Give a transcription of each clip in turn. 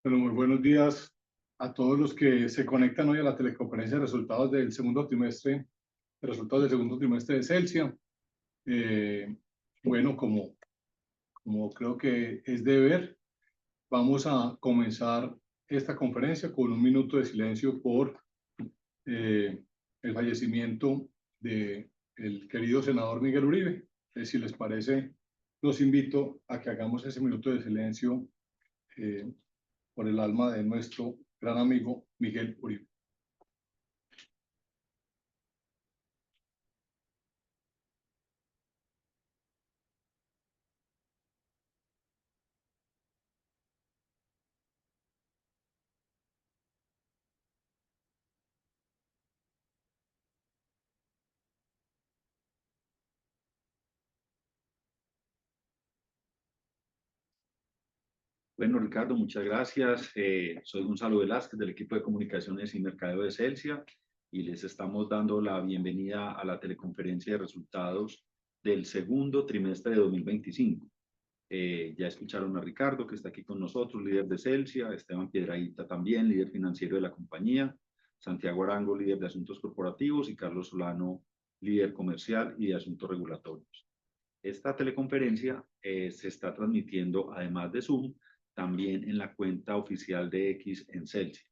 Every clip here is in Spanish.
Bueno, muy buenos días a todos los que se conectan hoy a la teleconferencia de resultados del segundo trimestre, de Celsia. Bueno, como creo que es deber, vamos a comenzar esta conferencia con un minuto de silencio por el fallecimiento del querido senador Miguel Uribe. Si les parece, los invito a que hagamos ese minuto de silencio por el alma de nuestro gran amigo Miguel Uribe. Bueno, Ricardo, muchas gracias. Soy Gonzalo Velázquez del equipo de comunicaciones y mercadeo de Celsia y les estamos dando la bienvenida a la teleconferencia de resultados del segundo trimestre de 2025. Ya escucharon a Ricardo, que está aquí con nosotros, líder de Celsia, Esteban Piedrahita también, líder financiero de la compañía, Santiago Arango, líder de asuntos corporativos, y Carlos Solano, líder comercial y de asuntos regulatorios. Esta teleconferencia se está transmitiendo, además de Zoom, también en la cuenta oficial de X en Celsia.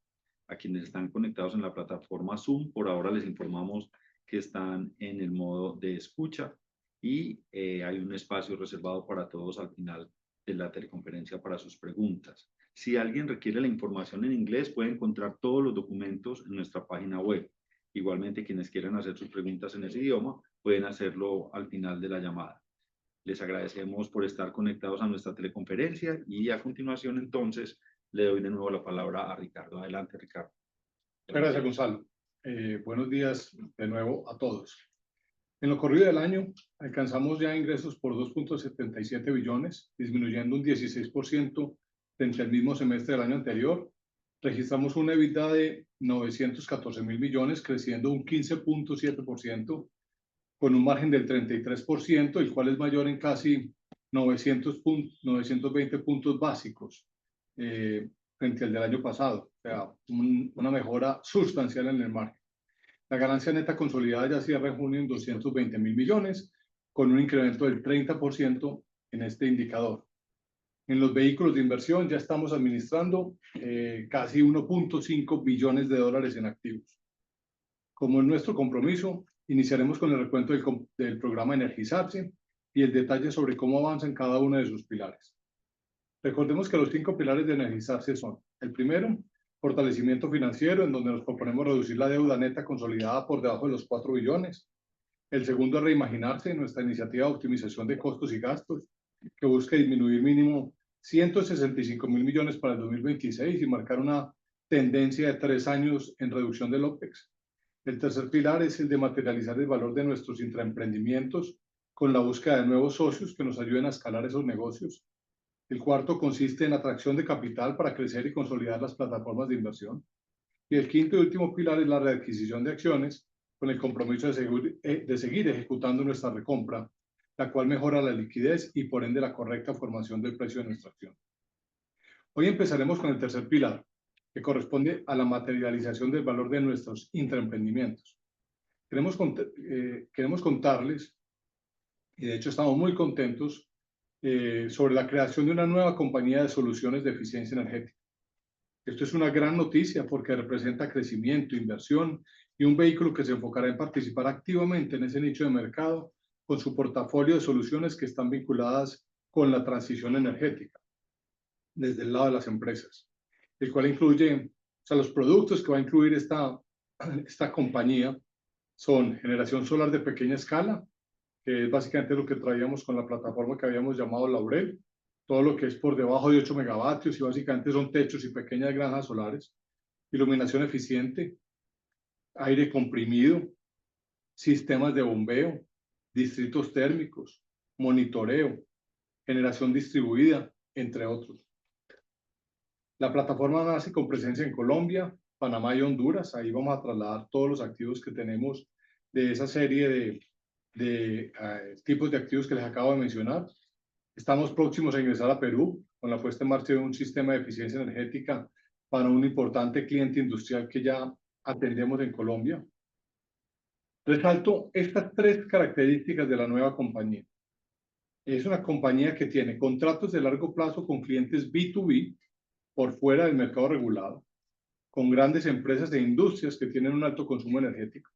A quienes están conectados en la plataforma Zoom, por ahora les informamos que están en el modo de escucha y hay un espacio reservado para todos al final de la teleconferencia para sus preguntas. Si alguien requiere la información en inglés, puede encontrar todos los documentos en nuestra página web. Igualmente, quienes quieran hacer sus preguntas en ese idioma, pueden hacerlo al final de la llamada. Les agradecemos por estar conectados a nuestra teleconferencia y a continuación entonces le doy de nuevo la palabra a Ricardo. Adelante, Ricardo. Gracias, Gonzalo. Buenos días de nuevo a todos. En lo corrido del año alcanzamos ya ingresos por 2.77 billones, disminuyendo un 16% frente al mismo semestre del año anterior. Registramos una EBITDA de 914.000 millones, creciendo un 15.7%, con un margen del 33%, el cual es mayor en casi 920 puntos básicos frente al del año pasado. O sea, una mejora sustancial en el margen. La ganancia neta consolidada ya cierra en junio en 220.000 millones, con un incremento del 30% en este indicador. En los vehículos de inversión ya estamos administrando casi 1.5 billones de dólares en activos. Como es nuestro compromiso, iniciaremos con el recuento del programa Energizarse y el detalle sobre cómo avanza en cada uno de sus pilares. Recordemos que los 5 pilares de Energizarse son: el primero, fortalecimiento financiero, en donde nos proponemos reducir la deuda neta consolidada por debajo de los 4 billones. El segundo es reimaginarse, nuestra iniciativa de optimización de costos y gastos, que busca disminuir mínimo 165.000 millones para el 2026 y marcar una tendencia de 3 años en reducción del OPEX. El tercer pilar es el de materializar el valor de nuestros intraemprendimientos con la búsqueda de nuevos socios que nos ayuden a escalar esos negocios. El cuarto consiste en atracción de capital para crecer y consolidar las plataformas de inversión. Y el quinto y último pilar es la readquisición de acciones con el compromiso de seguir ejecutando nuestra recompra, la cual mejora la liquidez y por ende la correcta formación del precio de nuestra acción. Hoy empezaremos con el tercer pilar, que corresponde a la materialización del valor de nuestros intraemprendimientos. Queremos contarles, y de hecho estamos muy contentos, sobre la creación de una nueva compañía de soluciones de eficiencia energética. Esto es una gran noticia porque representa crecimiento, inversión y un vehículo que se enfocará en participar activamente en ese nicho de mercado con su portafolio de soluciones que están vinculadas con la transición energética desde el lado de las empresas, el cual incluye, o sea, los productos que va a incluir esta compañía son generación solar de pequeña escala, que es básicamente lo que traíamos con la plataforma que habíamos llamado Laurel, todo lo que es por debajo de 8 megavatios y básicamente son techos y pequeñas granjas solares, iluminación eficiente, aire comprimido, sistemas de bombeo, distritos térmicos, monitoreo, generación distribuida, entre otros. La plataforma nace con presencia en Colombia, Panamá y Honduras. Ahí vamos a trasladar todos los activos que tenemos de esa serie de tipos de activos que les acabo de mencionar. Estamos próximos a ingresar a Perú con la puesta en marcha de un sistema de eficiencia energética para un importante cliente industrial que ya atendemos en Colombia. Resalto estas tres características de la nueva compañía. Es una compañía que tiene contratos de largo plazo con clientes B2B por fuera del mercado regulado, con grandes empresas e industrias que tienen un alto consumo energético.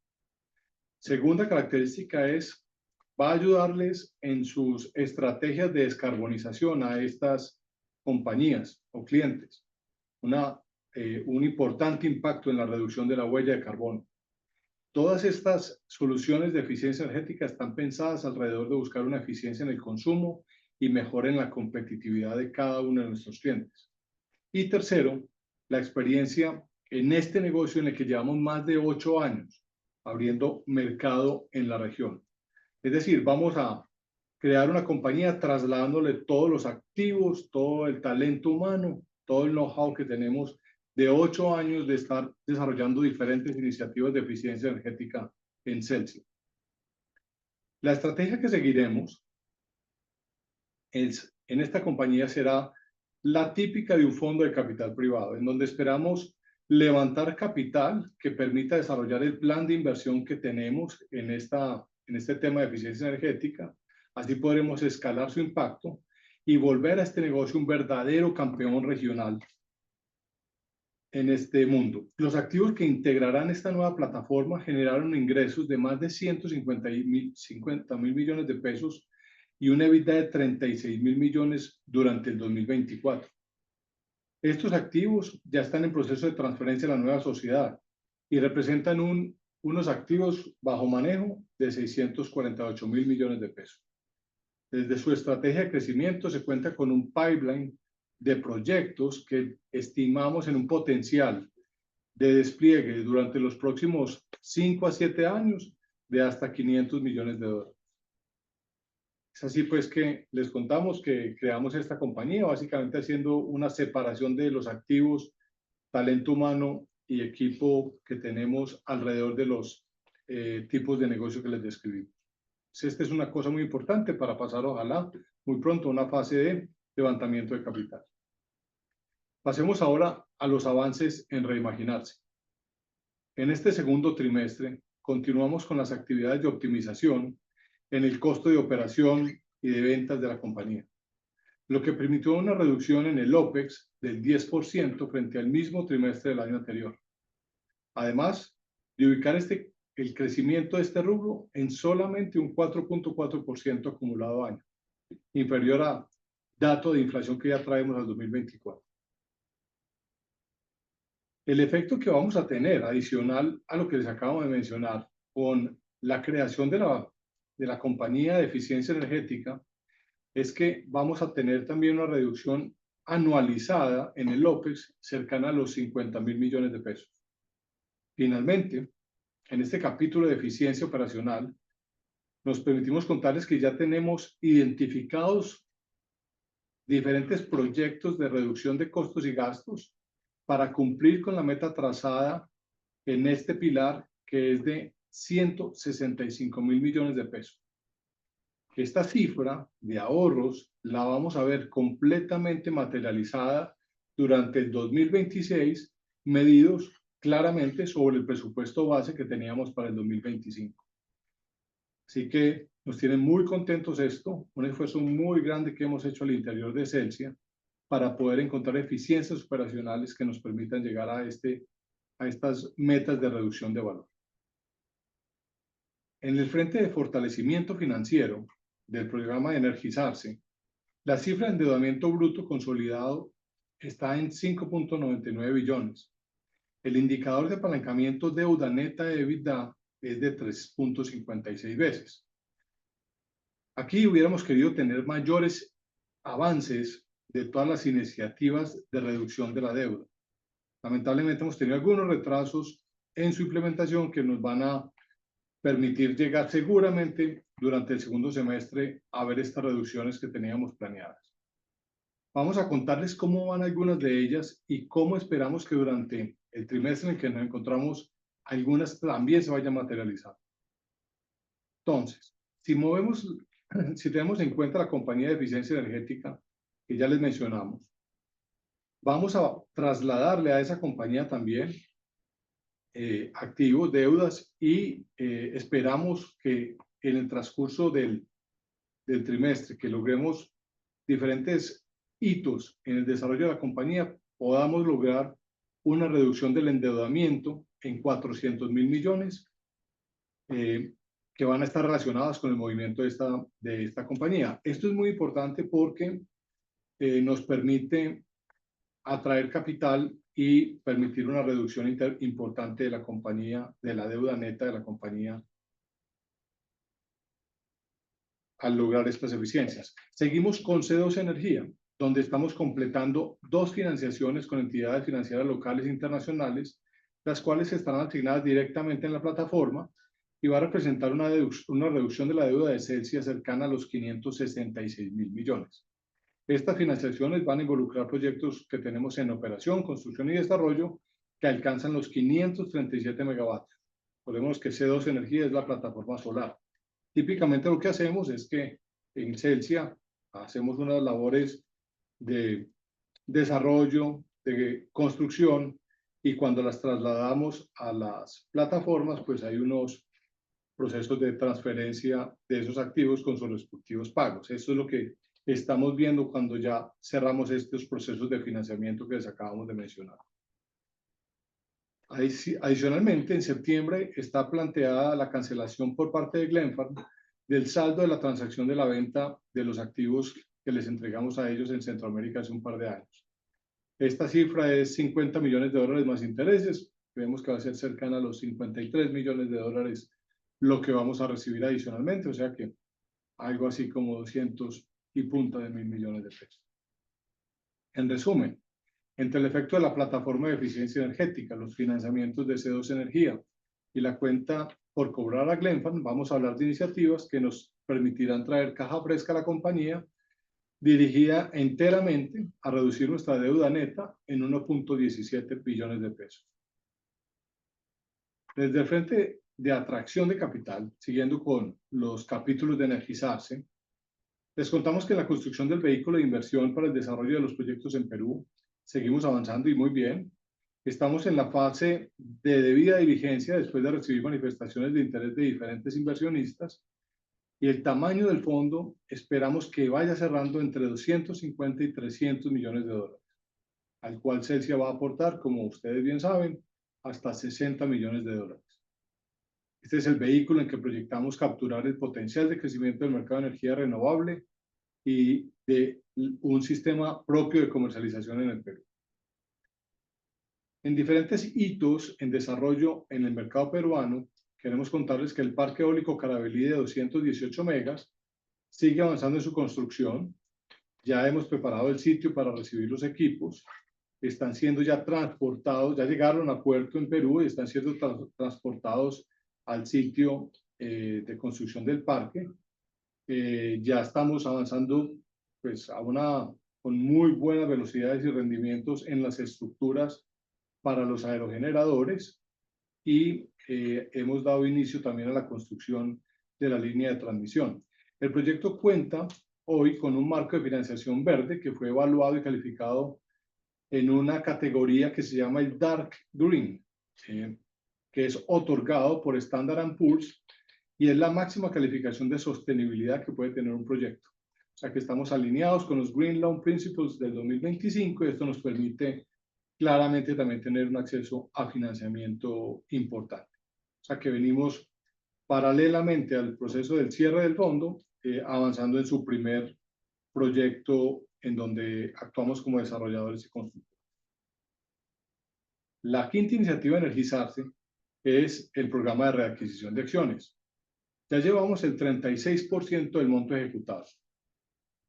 Segunda característica es, va a ayudarles en sus estrategias de descarbonización a estas compañías o clientes. Un importante impacto en la reducción de la huella de carbono. Todas estas soluciones de eficiencia energética están pensadas alrededor de buscar una eficiencia en el consumo y mejora en la competitividad de cada uno de nuestros clientes. Y tercero, la experiencia en este negocio en el que llevamos más de 8 años abriendo mercado en la región. Es decir, vamos a crear una compañía trasladándole todos los activos, todo el talento humano, todo el know-how que tenemos de 8 años de estar desarrollando diferentes iniciativas de eficiencia energética en Celsia. La estrategia que seguiremos en esta compañía será la típica de un fondo de capital privado, en donde esperamos levantar capital que permita desarrollar el plan de inversión que tenemos en este tema de eficiencia energética. Así podremos escalar su impacto y volver a este negocio un verdadero campeón regional en este mundo. Los activos que integrarán esta nueva plataforma generaron ingresos de más de 150 mil millones de pesos y una EBITDA de 36 mil millones durante el 2024. Estos activos ya están en proceso de transferencia a la nueva sociedad y representan unos activos bajo manejo de 648 mil millones de pesos. Desde su estrategia de crecimiento se cuenta con un pipeline de proyectos que estimamos en un potencial de despliegue durante los próximos 5 a 7 años de hasta 500 millones de dólares. Es así pues que les contamos que creamos esta compañía, básicamente haciendo una separación de los activos, talento humano y equipo que tenemos alrededor de los tipos de negocio que les describimos. Esta es una cosa muy importante para pasar, ojalá, muy pronto a una fase de levantamiento de capital. Pasemos ahora a los avances en reimaginarse. En este segundo trimestre, continuamos con las actividades de optimización en el costo de operación y de ventas de la compañía, lo que permitió una reducción en el OPEX del 10% frente al mismo trimestre del año anterior. Además de ubicar el crecimiento de este rubro en solamente un 4.4% acumulado año, inferior a dato de inflación que ya traemos al 2024. El efecto que vamos a tener, adicional a lo que les acabo de mencionar, con la creación de la compañía de eficiencia energética, es que vamos a tener también una reducción anualizada en el OPEX cercana a los 50 mil millones de pesos. Finalmente, en este capítulo de eficiencia operacional, nos permitimos contarles que ya tenemos identificados diferentes proyectos de reducción de costos y gastos para cumplir con la meta trazada en este pilar, que es de 165 mil millones de pesos. Esta cifra de ahorros la vamos a ver completamente materializada durante el 2026, medidos claramente sobre el presupuesto base que teníamos para el 2025. Así que nos tiene muy contentos esto, un esfuerzo muy grande que hemos hecho al interior de Celsia para poder encontrar eficiencias operacionales que nos permitan llegar a estas metas de reducción de valor. En el frente de fortalecimiento financiero del programa de Energizarse, la cifra de endeudamiento bruto consolidado está en 5.99 billones. El indicador de apalancamiento deuda neta de EBITDA es de 3.56 veces. Aquí hubiéramos querido tener mayores avances de todas las iniciativas de reducción de la deuda. Lamentablemente hemos tenido algunos retrasos en su implementación que nos van a permitir llegar seguramente durante el segundo semestre a ver estas reducciones que teníamos planeadas. Vamos a contarles cómo van algunas de ellas y cómo esperamos que durante el trimestre en que nos encontramos algunas también se vayan a materializar. Entonces, si tenemos en cuenta la compañía de eficiencia energética, que ya les mencionamos. Vamos a trasladarle a esa compañía también activos, deudas, y esperamos que en el transcurso del trimestre, que logremos diferentes hitos en el desarrollo de la compañía, podamos lograr una reducción del endeudamiento en 400.000 millones que van a estar relacionadas con el movimiento de esta compañía. Esto es muy importante porque nos permite atraer capital y permitir una reducción importante de la compañía, de la deuda neta de la compañía al lograr estas eficiencias. Seguimos con C2 Energía, donde estamos completando 2 financiaciones con entidades financieras locales e internacionales, las cuales estarán asignadas directamente en la plataforma y va a representar una reducción de la deuda de Celsia cercana a los 566.000 millones. Estas financiaciones van a involucrar proyectos que tenemos en operación, construcción y desarrollo que alcanzan los 537 megavatios. Recordemos que C2 Energía es la plataforma solar. Típicamente lo que hacemos es que en Celsia hacemos unas labores de desarrollo, de construcción, y cuando las trasladamos a las plataformas, pues hay unos procesos de transferencia de esos activos con sus respectivos pagos. Eso es lo que estamos viendo cuando ya cerramos estos procesos de financiamiento que les acabamos de mencionar. Adicionalmente, en septiembre está planteada la cancelación por parte de Glenfarne del saldo de la transacción de la venta de los activos que les entregamos a ellos en Centroamérica hace un par de años. Esta cifra es 50 millones de dólares más intereses. Vemos que va a ser cercana a los 53 millones de dólares lo que vamos a recibir adicionalmente, o sea que algo así como 200 y punta de 1.000 millones de pesos. En resumen, entre el efecto de la plataforma de eficiencia energética, los financiamientos de C2 Energía y la cuenta por cobrar a Glenfarne, vamos a hablar de iniciativas que nos permitirán traer caja fresca a la compañía, dirigida enteramente a reducir nuestra deuda neta en 1.17 billones de pesos. Desde el frente de atracción de capital, siguiendo con los capítulos de Energizarse, les contamos que en la construcción del vehículo de inversión para el desarrollo de los proyectos en Perú, seguimos avanzando y muy bien. Estamos en la fase de debida diligencia después de recibir manifestaciones de interés de diferentes inversionistas, y el tamaño del fondo esperamos que vaya cerrando entre 250 y 300 millones de dólares, al cual Celsia va a aportar, como ustedes bien saben, hasta 60 millones de dólares. Este es el vehículo en que proyectamos capturar el potencial de crecimiento del mercado de energía renovable y de un sistema propio de comercialización en el Perú. En diferentes hitos en desarrollo en el mercado peruano, queremos contarles que el parque eólico Caravelí de 218 megas sigue avanzando en su construcción. Ya hemos preparado el sitio para recibir los equipos. Están siendo ya transportados, ya llegaron a puerto en Perú y están siendo transportados al sitio de construcción del parque. Ya estamos avanzando pues, con muy buenas velocidades y rendimientos en las estructuras para los aerogeneradores, y hemos dado inicio también a la construcción de la línea de transmisión. El proyecto cuenta hoy con un marco de financiación verde que fue evaluado y calificado en una categoría que se llama el Dark Green, que es otorgado por Standard & Poor's, y es la máxima calificación de sostenibilidad que puede tener un proyecto. O sea que estamos alineados con los Green Loan Principles del 2025, y esto nos permite claramente también tener un acceso a financiamiento importante. O sea que venimos paralelamente al proceso del cierre del fondo, avanzando en su primer proyecto en donde actuamos como desarrolladores y constructores. La quinta iniciativa de Energizarse es el programa de readquisición de acciones. Ya llevamos el 36% del monto ejecutado,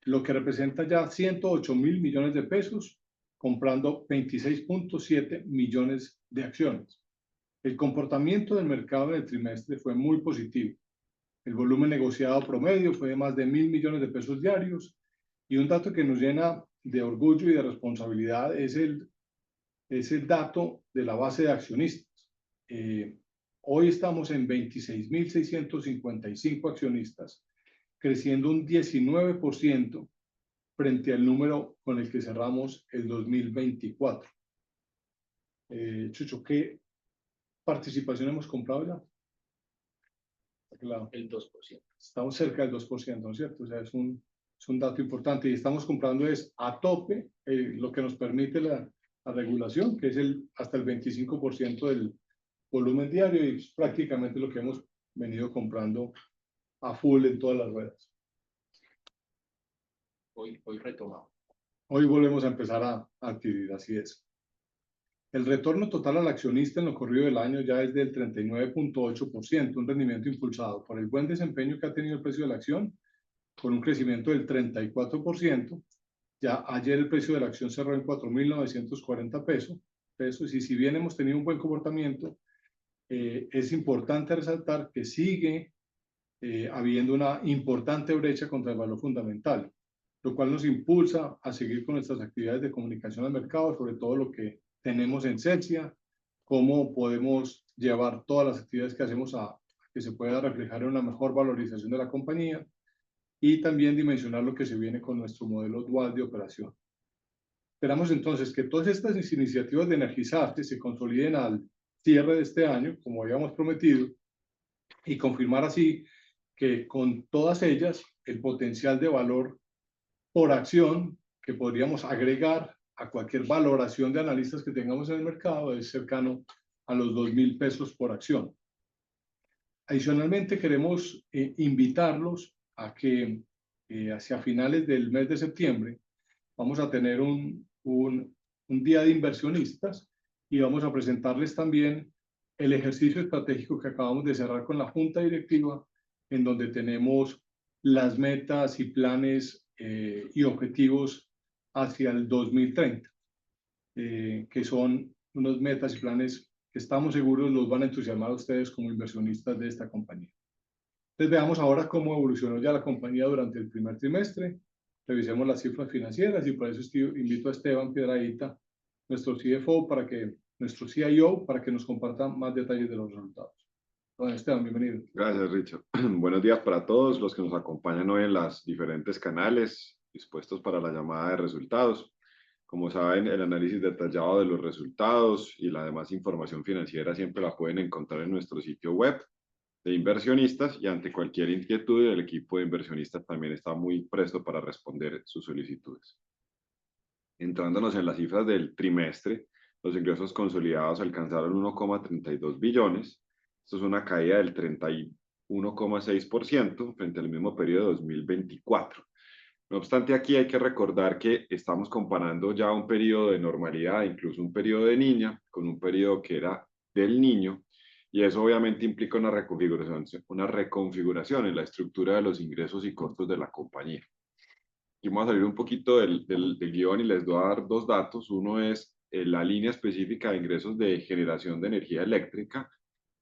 lo que representa ya 108.000 millones de pesos, comprando 26.7 millones de acciones. El comportamiento del mercado en el trimestre fue muy positivo. El volumen negociado promedio fue de más de 1.000 millones de pesos diarios, y un dato que nos llena de orgullo y de responsabilidad es el dato de la base de accionistas. Hoy estamos en 26.655 accionistas, creciendo un 19% frente al número con el que cerramos el 2024. Chucho, ¿qué participación hemos comprado ya? Claro. El 2%. Estamos cerca del 2%, ¿no es cierto? O sea, es un dato importante y estamos comprando es a tope lo que nos permite la regulación, que es hasta el 25% del volumen diario y es prácticamente lo que hemos venido comprando a full en todas las ruedas. Hoy retomamos. Hoy volvemos a empezar a adquirir, así es. El retorno total al accionista en lo corrido del año ya es del 39.8%, un rendimiento impulsado por el buen desempeño que ha tenido el precio de la acción, con un crecimiento del 34%. Ya ayer el precio de la acción cerró en 4.940 pesos, y si bien hemos tenido un buen comportamiento, es importante resaltar que sigue habiendo una importante brecha contra el valor fundamental, lo cual nos impulsa a seguir con nuestras actividades de comunicación al mercado, sobre todo lo que tenemos en Celsia, cómo podemos llevar todas las actividades que hacemos a que se pueda reflejar en una mejor valorización de la compañía y también dimensionar lo que se viene con nuestro modelo dual de operación. Esperamos entonces que todas estas iniciativas de Energizarte se consoliden al cierre de este año, como habíamos prometido, y confirmar así que con todas ellas el potencial de valor por acción que podríamos agregar a cualquier valoración de analistas que tengamos en el mercado es cercano a los 2.000 pesos por acción. Adicionalmente, queremos invitarlos a que hacia finales del mes de septiembre vamos a tener un día de inversionistas y vamos a presentarles también el ejercicio estratégico que acabamos de cerrar con la Junta Directiva, en donde tenemos las metas y planes y objetivos hacia el 2030, que son unos metas y planes que estamos seguros los van a entusiasmar a ustedes como inversionistas de esta compañía. Entonces veamos ahora cómo evolucionó ya la compañía durante el primer trimestre. Revisemos las cifras financieras y por eso invito a Esteban Piedrahita, nuestro CFO, nuestro CIO, para que nos comparta más detalles de los resultados. Don Esteban, bienvenido. Gracias, Richard. Buenos días para todos los que nos acompañan hoy en los diferentes canales dispuestos para la llamada de resultados. Como saben, el análisis detallado de los resultados y la demás información financiera siempre la pueden encontrar en nuestro sitio web de inversionistas y ante cualquier inquietud el equipo de inversionistas también está muy presto para responder sus solicitudes. Entrándonos en las cifras del trimestre, los ingresos consolidados alcanzaron 1,32 billones. Esto es una caída del 31,6% frente al mismo periodo de 2024. No obstante, aquí hay que recordar que estamos comparando ya un periodo de normalidad, incluso un periodo de niña, con un periodo que era del niño, y eso obviamente implica una reconfiguración en la estructura de los ingresos y costos de la compañía. Y vamos a salir un poquito del guión y les voy a dar dos datos. Uno es la línea específica de ingresos de generación de energía eléctrica,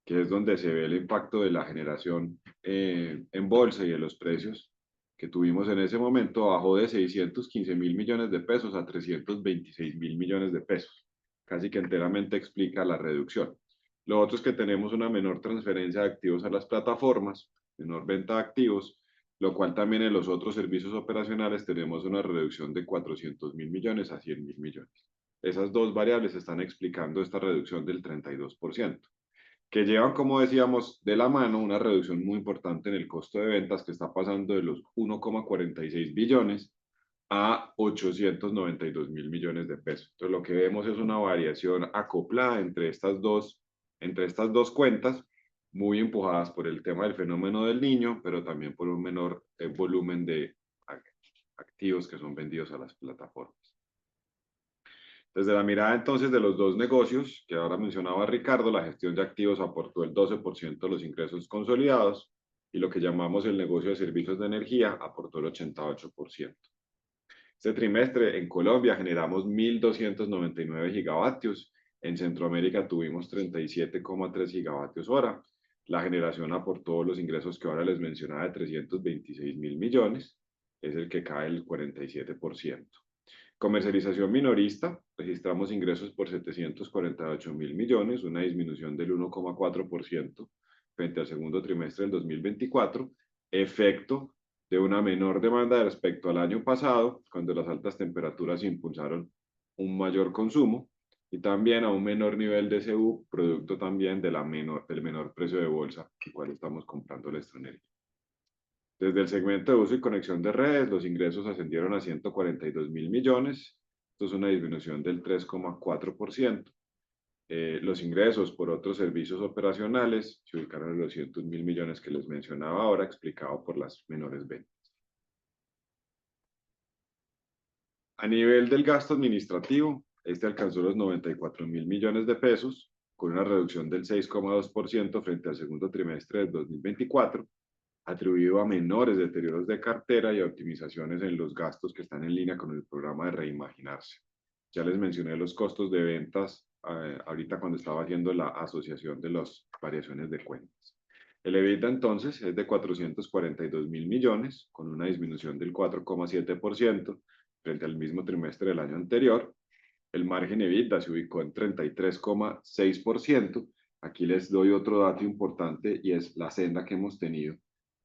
que es donde se ve el impacto de la generación en bolsa y de los precios que tuvimos en ese momento, bajó de 615.000 millones de pesos a 326.000 millones de pesos. Casi que enteramente explica la reducción. Lo otro es que tenemos una menor transferencia de activos a las plataformas, menor venta de activos, lo cual también en los otros servicios operacionales tenemos una reducción de 400.000 millones a 100.000 millones. Esas dos variables están explicando esta reducción del 32%. Que llevan, como decíamos, de la mano una reducción muy importante en el costo de ventas que está pasando de los 1,46 billones a 892.000 millones de pesos. Entonces, lo que vemos es una variación acoplada entre estas dos cuentas, muy empujadas por el tema del fenómeno del niño, pero también por un menor volumen de activos que son vendidos a las plataformas. Desde la mirada entonces de los dos negocios, que ahora mencionaba Ricardo, la gestión de activos aportó el 12% de los ingresos consolidados y lo que llamamos el negocio de servicios de energía aportó el 88%. Este trimestre en Colombia generamos 1.299 gigavatios, en Centroamérica tuvimos 37,3 gigavatios hora. La generación aportó los ingresos que ahora les mencionaba de 326.000 millones, es el que cae el 47%. Comercialización minorista, registramos ingresos por 748.000 millones, una disminución del 1,4% frente al segundo trimestre del 2024, efecto de una menor demanda respecto al año pasado, cuando las altas temperaturas impulsaron un mayor consumo, y también a un menor nivel de CU, producto también de del menor precio de bolsa, el cual estamos comprando electroenergía. Desde el segmento de uso y conexión de redes, los ingresos ascendieron a 142.000 millones. Esto es una disminución del 3,4%. Los ingresos por otros servicios operacionales se ubicaron en los 200.000 millones que les mencionaba ahora, explicado por las menores ventas. A nivel del gasto administrativo, este alcanzó los 94.000 millones de pesos, con una reducción del 6,2% frente al segundo trimestre del 2024, atribuido a menores deterioros de cartera y a optimizaciones en los gastos que están en línea con el programa de Reimaginarse. Ya les mencioné los costos de ventas ahorita cuando estaba haciendo la asociación de las variaciones de cuentas. El EBITDA entonces es de 442.000 millones, con una disminución del 4,7% frente al mismo trimestre del año anterior. El margen EBITDA se ubicó en 33,6%. Aquí les doy otro dato importante y es la senda que hemos tenido.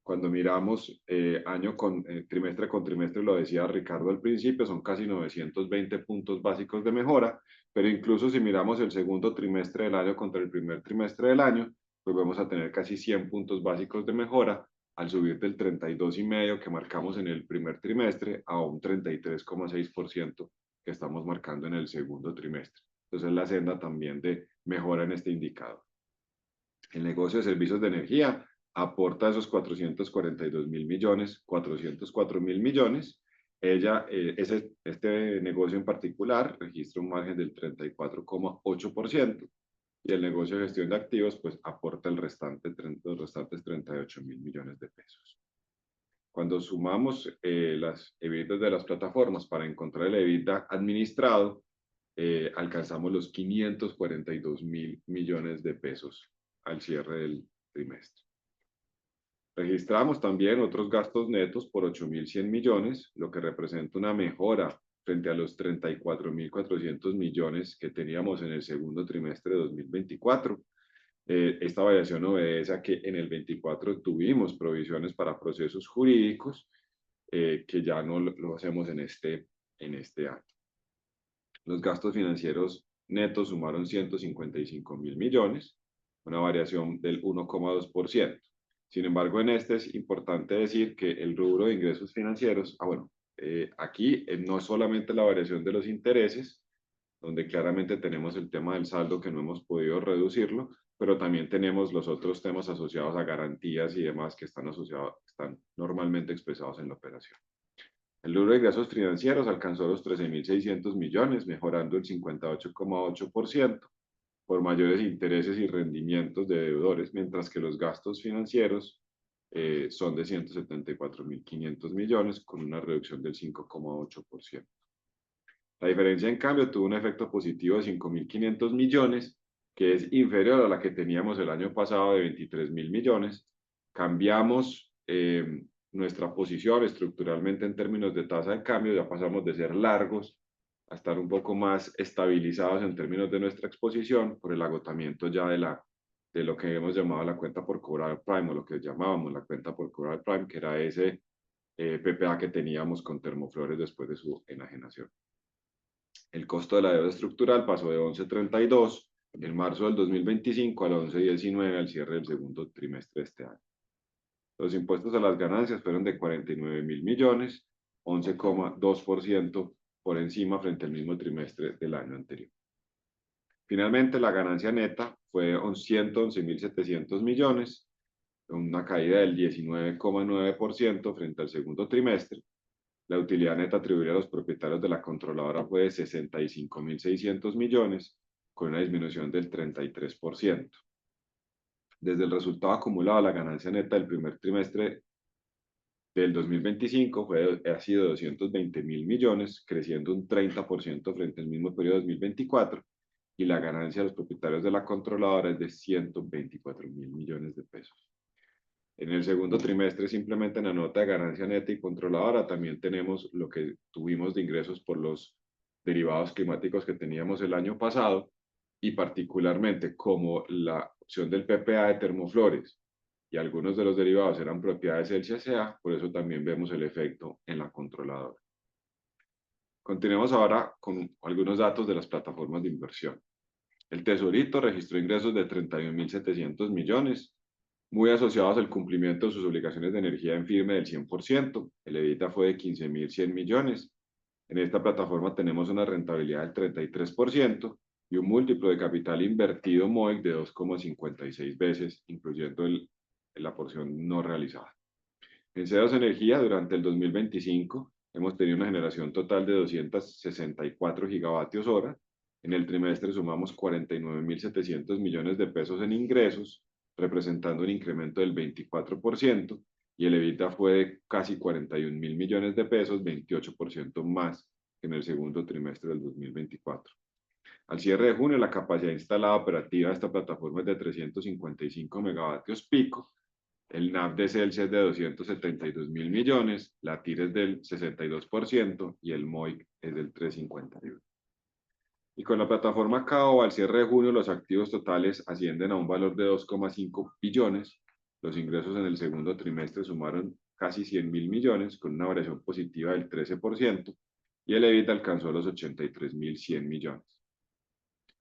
Cuando miramos trimestre con trimestre, lo decía Ricardo al principio, son casi 920 puntos básicos de mejora, pero incluso si miramos el segundo trimestre del año contra el primer trimestre del año, pues vamos a tener casi 100 puntos básicos de mejora al subir del 32,5% que marcamos en el primer trimestre a un 33,6% que estamos marcando en el segundo trimestre. Entonces, la senda también de mejora en este indicador. El negocio de servicios de energía aporta esos 442.000 millones, 404.000 millones. Este negocio en particular registra un margen del 34,8%. Y el negocio de gestión de activos, pues, aporta los restantes 38.000 millones de pesos. Cuando sumamos las EBITDAs de las plataformas para encontrar el EBITDA administrado, alcanzamos los 542.000 millones de pesos al cierre del trimestre. Registramos también otros gastos netos por 8.100 millones, lo que representa una mejora frente a los 34.400 millones que teníamos en el segundo trimestre de 2024. Esta variación obedece a que en el 24 tuvimos provisiones para procesos jurídicos que ya no lo hacemos en este año. Los gastos financieros netos sumaron 155.000 millones, una variación del 1,2%. Sin embargo, en este es importante decir que el rubro de ingresos financieros, aquí no es solamente la variación de los intereses, donde claramente tenemos el tema del saldo que no hemos podido reducirlo, pero también tenemos los otros temas asociados a garantías y demás que están normalmente expresados en la operación. El rubro de ingresos financieros alcanzó los 13.600 millones, mejorando el 58,8% por mayores intereses y rendimientos de deudores, mientras que los gastos financieros son de 174.500 millones, con una reducción del 5,8%. La diferencia, en cambio, tuvo un efecto positivo de 5.500 millones, que es inferior a la que teníamos el año pasado de 23.000 millones. Cambiamos nuestra posición estructuralmente en términos de tasa de cambio, ya pasamos de ser largos a estar un poco más estabilizados en términos de nuestra exposición por el agotamiento ya de lo que hemos llamado la cuenta por cobrar Prime, o lo que llamábamos la cuenta por cobrar Prime, que era ese PPA que teníamos con Termoflores después de su enajenación. El costo de la deuda estructural pasó de 11.32 en marzo del 2025 al 11.19 al cierre del segundo trimestre de este año. Los impuestos a las ganancias fueron de 49.000 millones, 11,2% por encima frente al mismo trimestre del año anterior. Finalmente, la ganancia neta fue 111.700 millones, una caída del 19,9% frente al segundo trimestre. La utilidad neta atribuida a los propietarios de la controladora fue de 65.600 millones, con una disminución del 33%. Desde el resultado acumulado, la ganancia neta del primer trimestre del 2025 ha sido de 220.000 millones, creciendo un 30% frente al mismo periodo de 2024, y la ganancia de los propietarios de la controladora es de 124.000 millones de pesos. En el segundo trimestre, simplemente en la nota de ganancia neta y controladora, también tenemos lo que tuvimos de ingresos por los derivados climáticos que teníamos el año pasado, y particularmente como la opción del PPA de Termoflores y algunos de los derivados eran propiedad de Celsia S.A., por eso también vemos el efecto en la controladora. Continuemos ahora con algunos datos de las plataformas de inversión. El Tesorito registró ingresos de 31.700 millones, muy asociados al cumplimiento de sus obligaciones de energía en firme del 100%. El EBITDA fue de 15.100 millones. En esta plataforma tenemos una rentabilidad del 33% y un múltiplo de capital invertido MOIC de 2,56 veces, incluyendo la porción no realizada. En C2 Energía, durante el 2025, hemos tenido una generación total de 264 gigavatios hora. En el trimestre sumamos 49.700 millones de pesos en ingresos, representando un incremento del 24%, y el EBITDA fue de casi 41.000 millones de pesos, 28% más que en el segundo trimestre del 2024. Al cierre de junio, la capacidad instalada operativa de esta plataforma es de 355 megavatios pico. El NAV de Celsia es de 272.000 millones, la TIR es del 62% y el MOIC es del 3,51. Y con la plataforma CAO, al cierre de junio, los activos totales ascienden a un valor de 2,5 billones. Los ingresos en el segundo trimestre sumaron casi 100.000 millones, con una variación positiva del 13%, y el EBITDA alcanzó los 83.100 millones.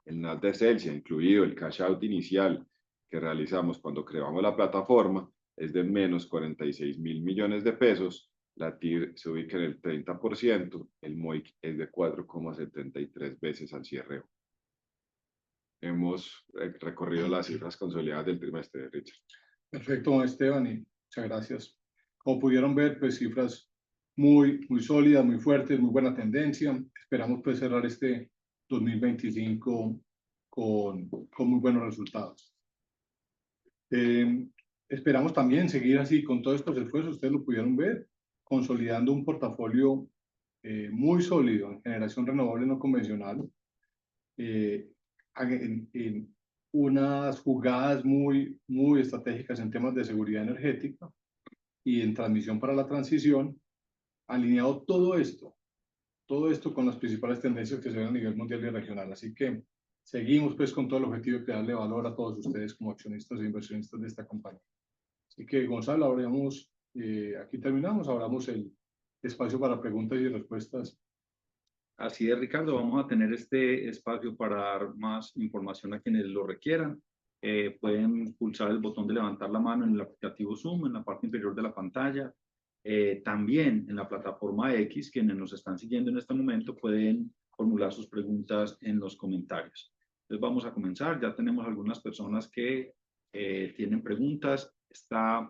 El NAV de Celsia, incluido el cash out inicial que realizamos cuando creamos la plataforma, es de menos 46.000 millones de pesos, la TIR se ubica en el 30%, el MOIC es de 4,73 veces al cierre. Hemos recorrido las cifras consolidadas del trimestre, Richard. Perfecto, Esteban, y muchas gracias. Como pudieron ver, pues cifras muy sólidas, muy fuertes, muy buena tendencia. Esperamos pues cerrar este 2025 con muy buenos resultados. Esperamos también seguir así con todos estos esfuerzos, ustedes lo pudieron ver, consolidando un portafolio muy sólido en generación renovable no convencional, en unas jugadas muy estratégicas en temas de seguridad energética y en transmisión para la transición, alineado todo esto con las principales tendencias que se ven a nivel mundial y regional. Así que seguimos pues con todo el objetivo de darle valor a todos ustedes como accionistas e inversionistas de esta compañía. Así que, Gonzalo, abrimos, aquí terminamos, abramos el espacio para preguntas y respuestas. Así es, Ricardo, vamos a tener este espacio para dar más información a quienes lo requieran. Pueden pulsar el botón de levantar la mano en el aplicativo Zoom, en la parte inferior de la pantalla. También en la plataforma X, quienes nos están siguiendo en este momento, pueden formular sus preguntas en los comentarios. Entonces vamos a comenzar. Ya tenemos algunas personas que tienen preguntas. Está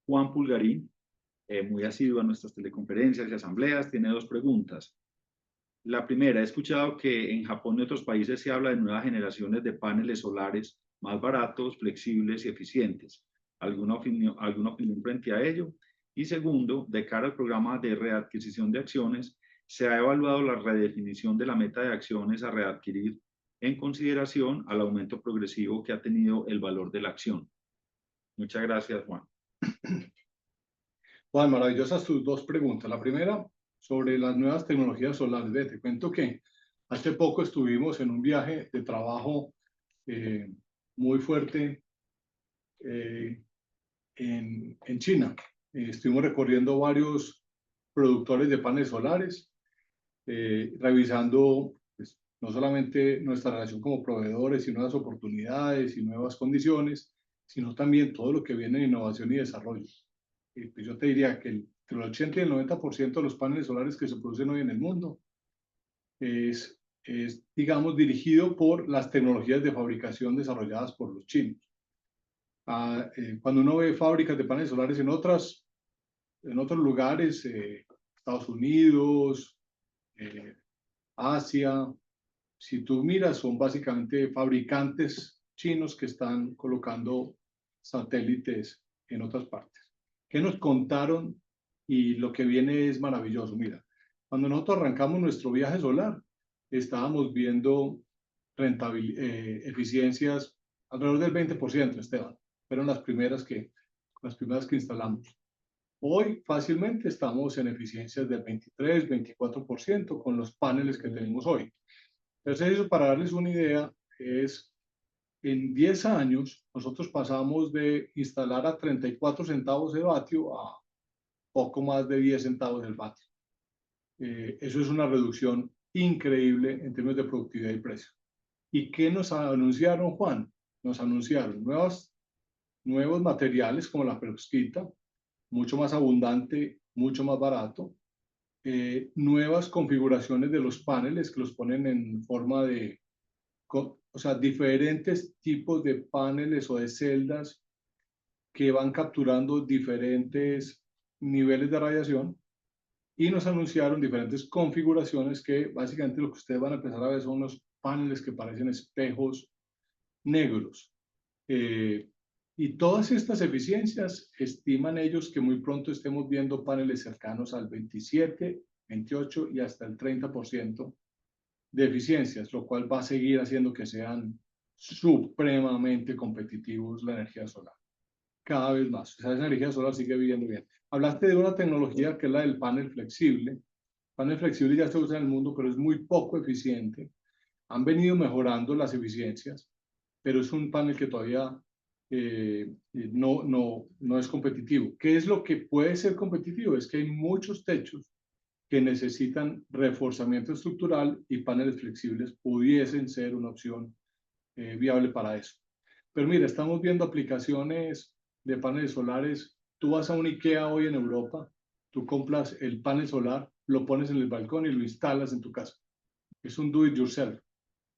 Juan Pulgarín, muy asiduo a nuestras teleconferencias y asambleas. Tiene dos preguntas. La primera, he escuchado que en Japón y otros países se habla de nuevas generaciones de paneles solares más baratos, flexibles y eficientes. ¿Alguna opinión frente a ello? Y segundo, de cara al programa de readquisición de acciones, ¿se ha evaluado la redefinición de la meta de acciones a readquirir en consideración al aumento progresivo que ha tenido el valor de la acción? Muchas gracias, Juan. Juan, maravillosas tus dos preguntas. La primera, sobre las nuevas tecnologías solares. Te cuento que hace poco estuvimos en un viaje de trabajo muy fuerte en China. Estuvimos recorriendo varios productores de paneles solares, revisando pues, no solamente nuestra relación como proveedores y nuevas oportunidades y nuevas condiciones, sino también todo lo que viene en innovación y desarrollo. Pues yo te diría que entre el 80 y el 90% de los paneles solares que se producen hoy en el mundo es, digamos, dirigido por las tecnologías de fabricación desarrolladas por los chinos. Cuando uno ve fábricas de paneles solares en otros lugares, Estados Unidos, Asia, si tú miras, son básicamente fabricantes chinos que están colocando satélites en otras partes. ¿Qué nos contaron? Y lo que viene es maravilloso. Mira, cuando nosotros arrancamos nuestro viaje solar, estábamos viendo eficiencias alrededor del 20%, Esteban. Fueron las primeras que instalamos. Hoy fácilmente estamos en eficiencias del 23, 24% con los paneles que tenemos hoy. Entonces, eso para darles una idea es En 10 años, nosotros pasamos de instalar a 34 centavos el vatio a poco más de 10 centavos el vatio. Eso es una reducción increíble en términos de productividad y precio. ¿Y qué nos anunciaron, Juan? Nos anunciaron nuevos materiales como la perovskita, mucho más abundante, mucho más barato, nuevas configuraciones de los paneles que los ponen en forma de, o sea, diferentes tipos de paneles o de celdas que van capturando diferentes niveles de radiación y nos anunciaron diferentes configuraciones que básicamente lo que ustedes van a empezar a ver son unos paneles que parecen espejos negros. Y todas estas eficiencias estiman ellos que muy pronto estemos viendo paneles cercanos al 27, 28 y hasta el 30% de eficiencias, lo cual va a seguir haciendo que sean supremamente competitivos la energía solar. Cada vez más. O sea, esa energía solar sigue viviendo bien. Hablaste de una tecnología que es la del panel flexible. El panel flexible ya se usa en el mundo, pero es muy poco eficiente. Han venido mejorando las eficiencias, pero es un panel que todavía no es competitivo. ¿Qué es lo que puede ser competitivo? Es que hay muchos techos que necesitan reforzamiento estructural y paneles flexibles pudiesen ser una opción viable para eso. Pero mira, estamos viendo aplicaciones de paneles solares. Tú vas a un IKEA hoy en Europa, tú compras el panel solar, lo pones en el balcón y lo instalas en tu casa. Es un do it yourself.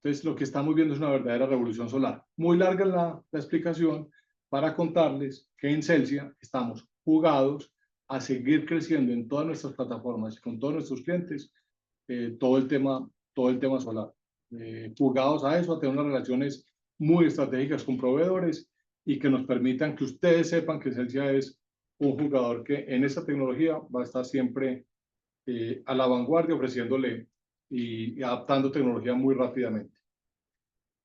Entonces, lo que estamos viendo es una verdadera revolución solar. Muy larga la explicación para contarles que en Celsia estamos jugados a seguir creciendo en todas nuestras plataformas y con todos nuestros clientes todo el tema solar. Jugados a eso, a tener unas relaciones muy estratégicas con proveedores y que nos permitan que ustedes sepan que Celsia es un jugador que en esta tecnología va a estar siempre a la vanguardia ofreciéndole y adaptando tecnología muy rápidamente.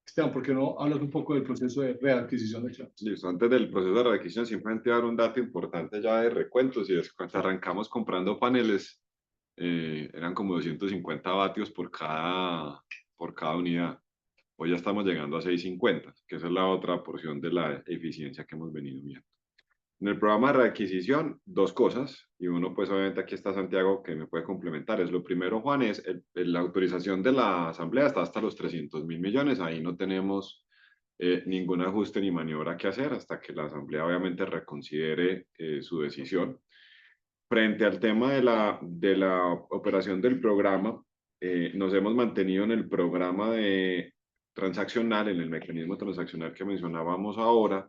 Esteban, ¿por qué no hablas un poco del proceso de readquisición de Chats? Listo, antes del proceso de readquisición, simplemente dar un dato importante ya de recuentos. Y es cuando arrancamos comprando paneles, eran como 250 vatios por cada unidad. Hoy ya estamos llegando a 650, que esa es la otra porción de la eficiencia que hemos venido viendo. En el programa de readquisición, dos cosas, y uno, pues obviamente aquí está Santiago que me puede complementar. Es lo primero, Juan, es la autorización de la Asamblea está hasta los 300.000 millones. Ahí no tenemos ningún ajuste ni maniobra que hacer hasta que la Asamblea obviamente reconsidere su decisión. Frente al tema de la operación del programa, nos hemos mantenido en el programa de transaccional, en el mecanismo transaccional que mencionábamos ahora,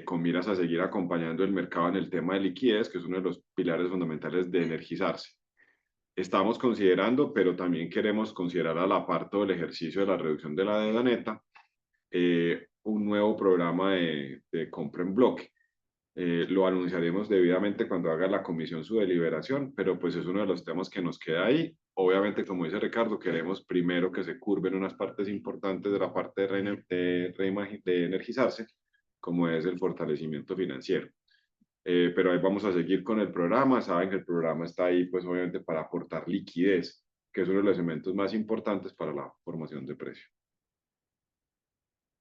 con miras a seguir acompañando el mercado en el tema de liquidez, que es uno de los pilares fundamentales de energizarse. Estamos considerando, pero también queremos considerar a la par todo el ejercicio de la reducción de la deuda neta, un nuevo programa de compra en bloque. Lo anunciaremos debidamente cuando haga la comisión su deliberación, pero pues es uno de los temas que nos queda ahí. Obviamente, como dice Ricardo, queremos primero que se curven unas partes importantes de la parte de energizarse, como es el fortalecimiento financiero. Pero ahí vamos a seguir con el programa. Saben que el programa está ahí, pues obviamente para aportar liquidez, que es uno de los elementos más importantes para la formación de precio.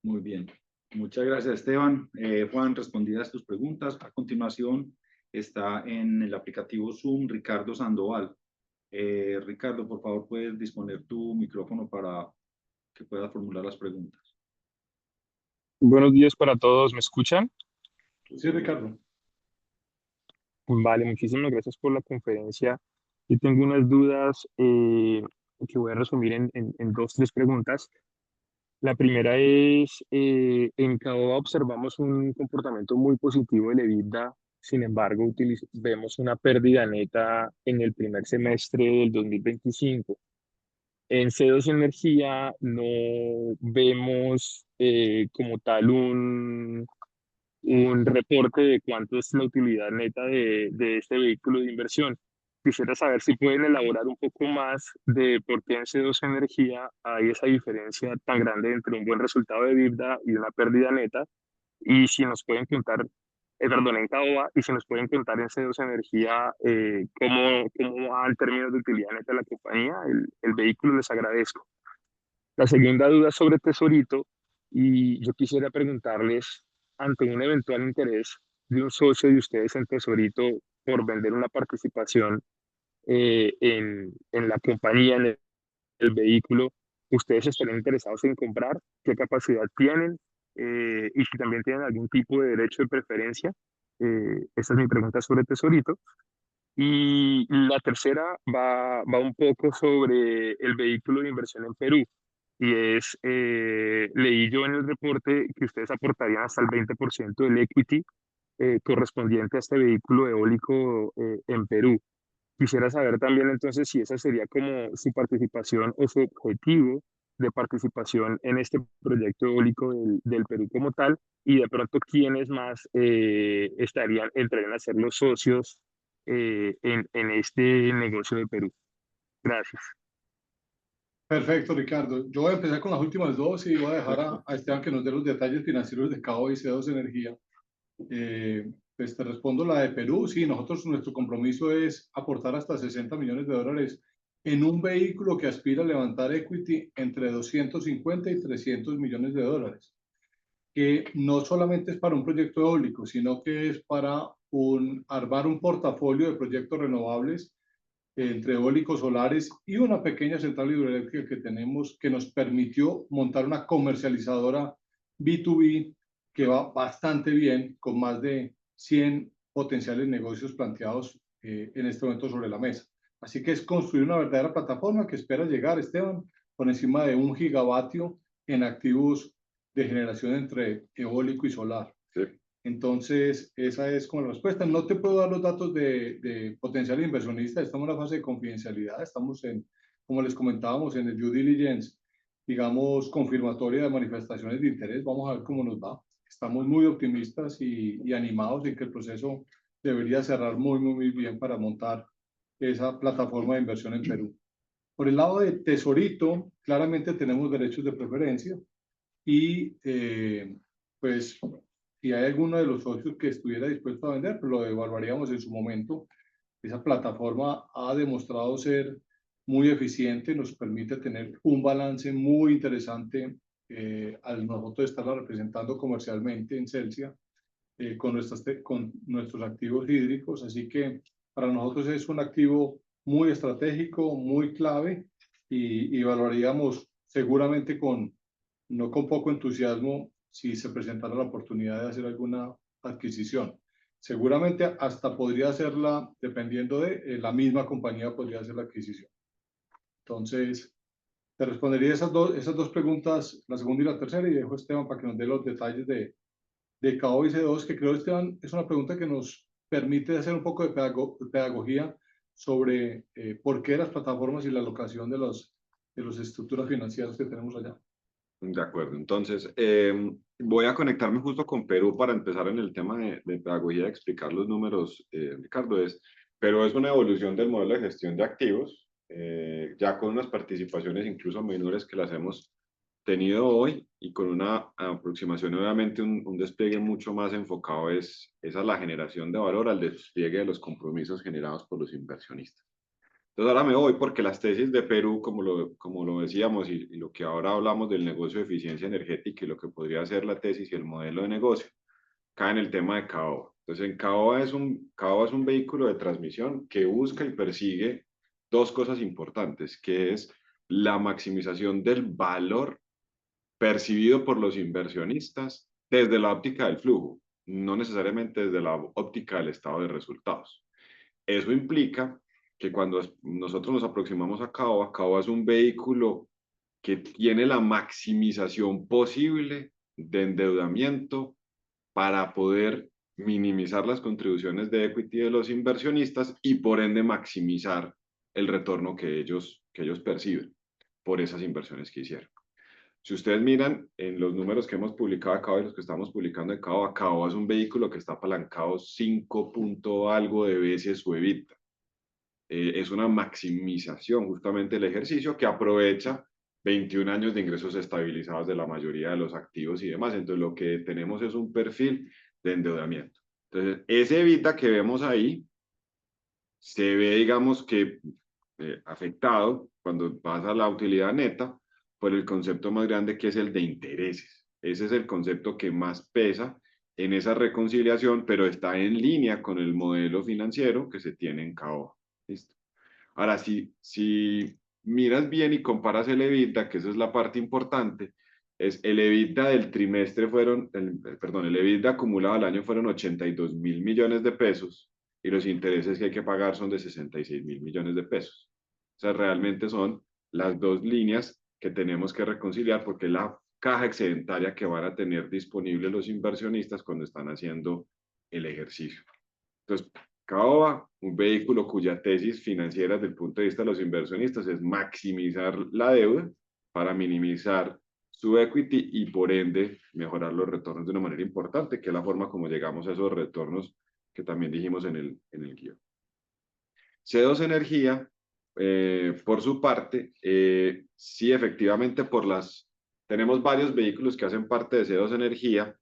Muy bien. Muchas gracias, Esteban. Juan, respondidas tus preguntas. A continuación está en el aplicativo Zoom Ricardo Sandoval. Ricardo, por favor, puedes disponer tu micrófono para que puedas formular las preguntas. Buenos días para todos, ¿me escuchan? Sí, Ricardo. Vale, muchísimas gracias por la conferencia. Yo tengo unas dudas que voy a resumir en dos, tres preguntas. La primera es, en Caoba observamos un comportamiento muy positivo del EBITDA, sin embargo, vemos una pérdida neta en el primer semestre del 2025. En C2 Energía no vemos como tal un reporte de cuánto es la utilidad neta de este vehículo de inversión. Quisiera saber si pueden elaborar un poco más de por qué en C2 Energía hay esa diferencia tan grande entre un buen resultado de EBITDA y una pérdida neta, y si nos pueden contar, perdón, en Caoba, y si nos pueden contar en C2 Energía cómo va el término de utilidad neta de la compañía, el vehículo, les agradezco. La segunda duda sobre Tesorito Y yo quisiera preguntarles, ante un eventual interés de un socio de ustedes en Tesorito por vender una participación en la compañía, en el vehículo, ¿ustedes estarían interesados en comprar? ¿Qué capacidad tienen? Y si también tienen algún tipo de derecho de preferencia. Esa es mi pregunta sobre Tesorito. Y la tercera va un poco sobre el vehículo de inversión en Perú. Y es, leí yo en el reporte que ustedes aportarían hasta el 20% del equity correspondiente a este vehículo eólico en Perú. Quisiera saber también entonces si esa sería como su participación o su objetivo de participación en este proyecto eólico del Perú como tal, y de pronto quiénes más entrarían a ser los socios en este negocio de Perú. Gracias. Perfecto, Ricardo. Yo voy a empezar con las últimas dos y voy a dejar a Esteban que nos dé los detalles financieros de CAO y CO2 Energía. Pues te respondo la de Perú. Sí, nuestro compromiso es aportar hasta 60 millones de dólares en un vehículo que aspira a levantar equity entre 250 y 300 millones de dólares, que no solamente es para un proyecto eólico, sino que es para armar un portafolio de proyectos renovables entre eólicos solares y una pequeña central hidroeléctrica que tenemos que nos permitió montar una comercializadora B2B que va bastante bien, con más de 100 potenciales negocios planteados en este momento sobre la mesa. Así que es construir una verdadera plataforma que espera llegar, Esteban, por encima de 1 gigavatio en activos de generación entre eólico y solar. Sí. Entonces, esa es como la respuesta. No te puedo dar los datos de potencial inversionista. Estamos en la fase de confidencialidad. Estamos como les comentábamos, en el due diligence, digamos, confirmatoria de manifestaciones de interés. Vamos a ver cómo nos va. Estamos muy optimistas y animados en que el proceso debería cerrar muy bien para montar esa plataforma de inversión en Perú. Por el lado de Tesorito, claramente tenemos derechos de preferencia y pues si hay alguno de los socios que estuviera dispuesto a vender, pues lo evaluaríamos en su momento. Esa plataforma ha demostrado ser muy eficiente, nos permite tener un balance muy interesante al nosotros estarla representando comercialmente en Celsia con nuestros activos hídricos. Así que para nosotros es un activo muy estratégico, muy clave y evaluaríamos seguramente no con poco entusiasmo si se presentara la oportunidad de hacer alguna adquisición. Seguramente hasta podría hacerla, dependiendo de la misma compañía, podría hacer la adquisición. Entonces, te respondería esas dos preguntas, la segunda y la tercera, y dejo a Esteban para que nos dé los detalles de KO y C2, que creo, Esteban, es una pregunta que nos permite hacer un poco de pedagogía sobre por qué las plataformas y la locación de las estructuras financieras que tenemos allá. De acuerdo, entonces voy a conectarme justo con Perú para empezar en el tema de pedagogía, de explicar los números, Ricardo. Pero es una evolución del modelo de gestión de activos, ya con unas participaciones incluso menores que las hemos tenido hoy y con una aproximación, obviamente un despliegue mucho más enfocado es a la generación de valor, al despliegue de los compromisos generados por los inversionistas. Entonces ahora me voy porque las tesis de Perú, como lo decíamos, y lo que ahora hablamos del negocio de eficiencia energética y lo que podría ser la tesis y el modelo de negocio, cae en el tema de CAOA. Entonces, CAOA es un vehículo de transmisión que busca y persigue dos cosas importantes, que es la maximización del valor percibido por los inversionistas desde la óptica del flujo, no necesariamente desde la óptica del estado de resultados. Eso implica que cuando nosotros nos aproximamos a CAOA es un vehículo que tiene la maximización posible de endeudamiento para poder minimizar las contribuciones de equity de los inversionistas y por ende maximizar el retorno que ellos perciben por esas inversiones que hicieron. Si ustedes miran en los números que hemos publicado acá y los que estamos publicando de CAOA es un vehículo que está apalancado 5 punto algo de veces su EBITDA. Es una maximización justamente el ejercicio que aprovecha 21 años de ingresos estabilizados de la mayoría de los activos y demás. Entonces lo que tenemos es un perfil de endeudamiento. Entonces ese EBITDA que vemos ahí se ve, digamos que afectado cuando pasa la utilidad neta por el concepto más grande que es el de intereses. Ese es el concepto que más pesa en esa reconciliación, pero está en línea con el modelo financiero que se tiene en Caoba. ¿Listo? Ahora, si miras bien y comparas el EBITDA, que esa es la parte importante, es el EBITDA del trimestre el EBITDA acumulado al año fueron 82.000 millones de pesos y los intereses que hay que pagar son de 66.000 millones de pesos. O sea, realmente son las dos líneas que tenemos que reconciliar porque es la caja excedentaria que van a tener disponible los inversionistas cuando están haciendo el ejercicio. Entonces, Caoba, un vehículo cuya tesis financiera desde el punto de vista de los inversionistas es maximizar la deuda para minimizar su equity y por ende mejorar los retornos de una manera importante, que es la forma como llegamos a esos retornos que también dijimos en el guión. C2 Energía, por su parte, sí efectivamente tenemos varios vehículos que hacen parte de C2 Energía,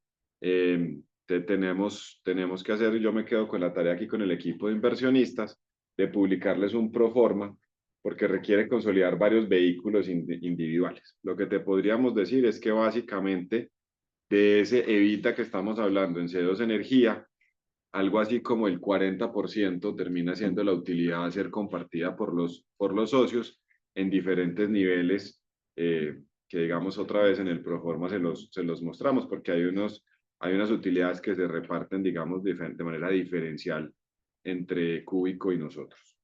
tenemos que hacer, y yo me quedo con la tarea aquí con el equipo de inversionistas, de publicarles un proforma, porque requiere consolidar varios vehículos individuales. Lo que te podríamos decir es que básicamente de ese evita que estamos hablando en C2 Energía, algo así como el 40% termina siendo la utilidad a ser compartida por los socios en diferentes niveles, que digamos otra vez en el proforma se los mostramos, porque hay unas utilidades que se reparten, digamos, de manera diferencial entre Cúbico y nosotros.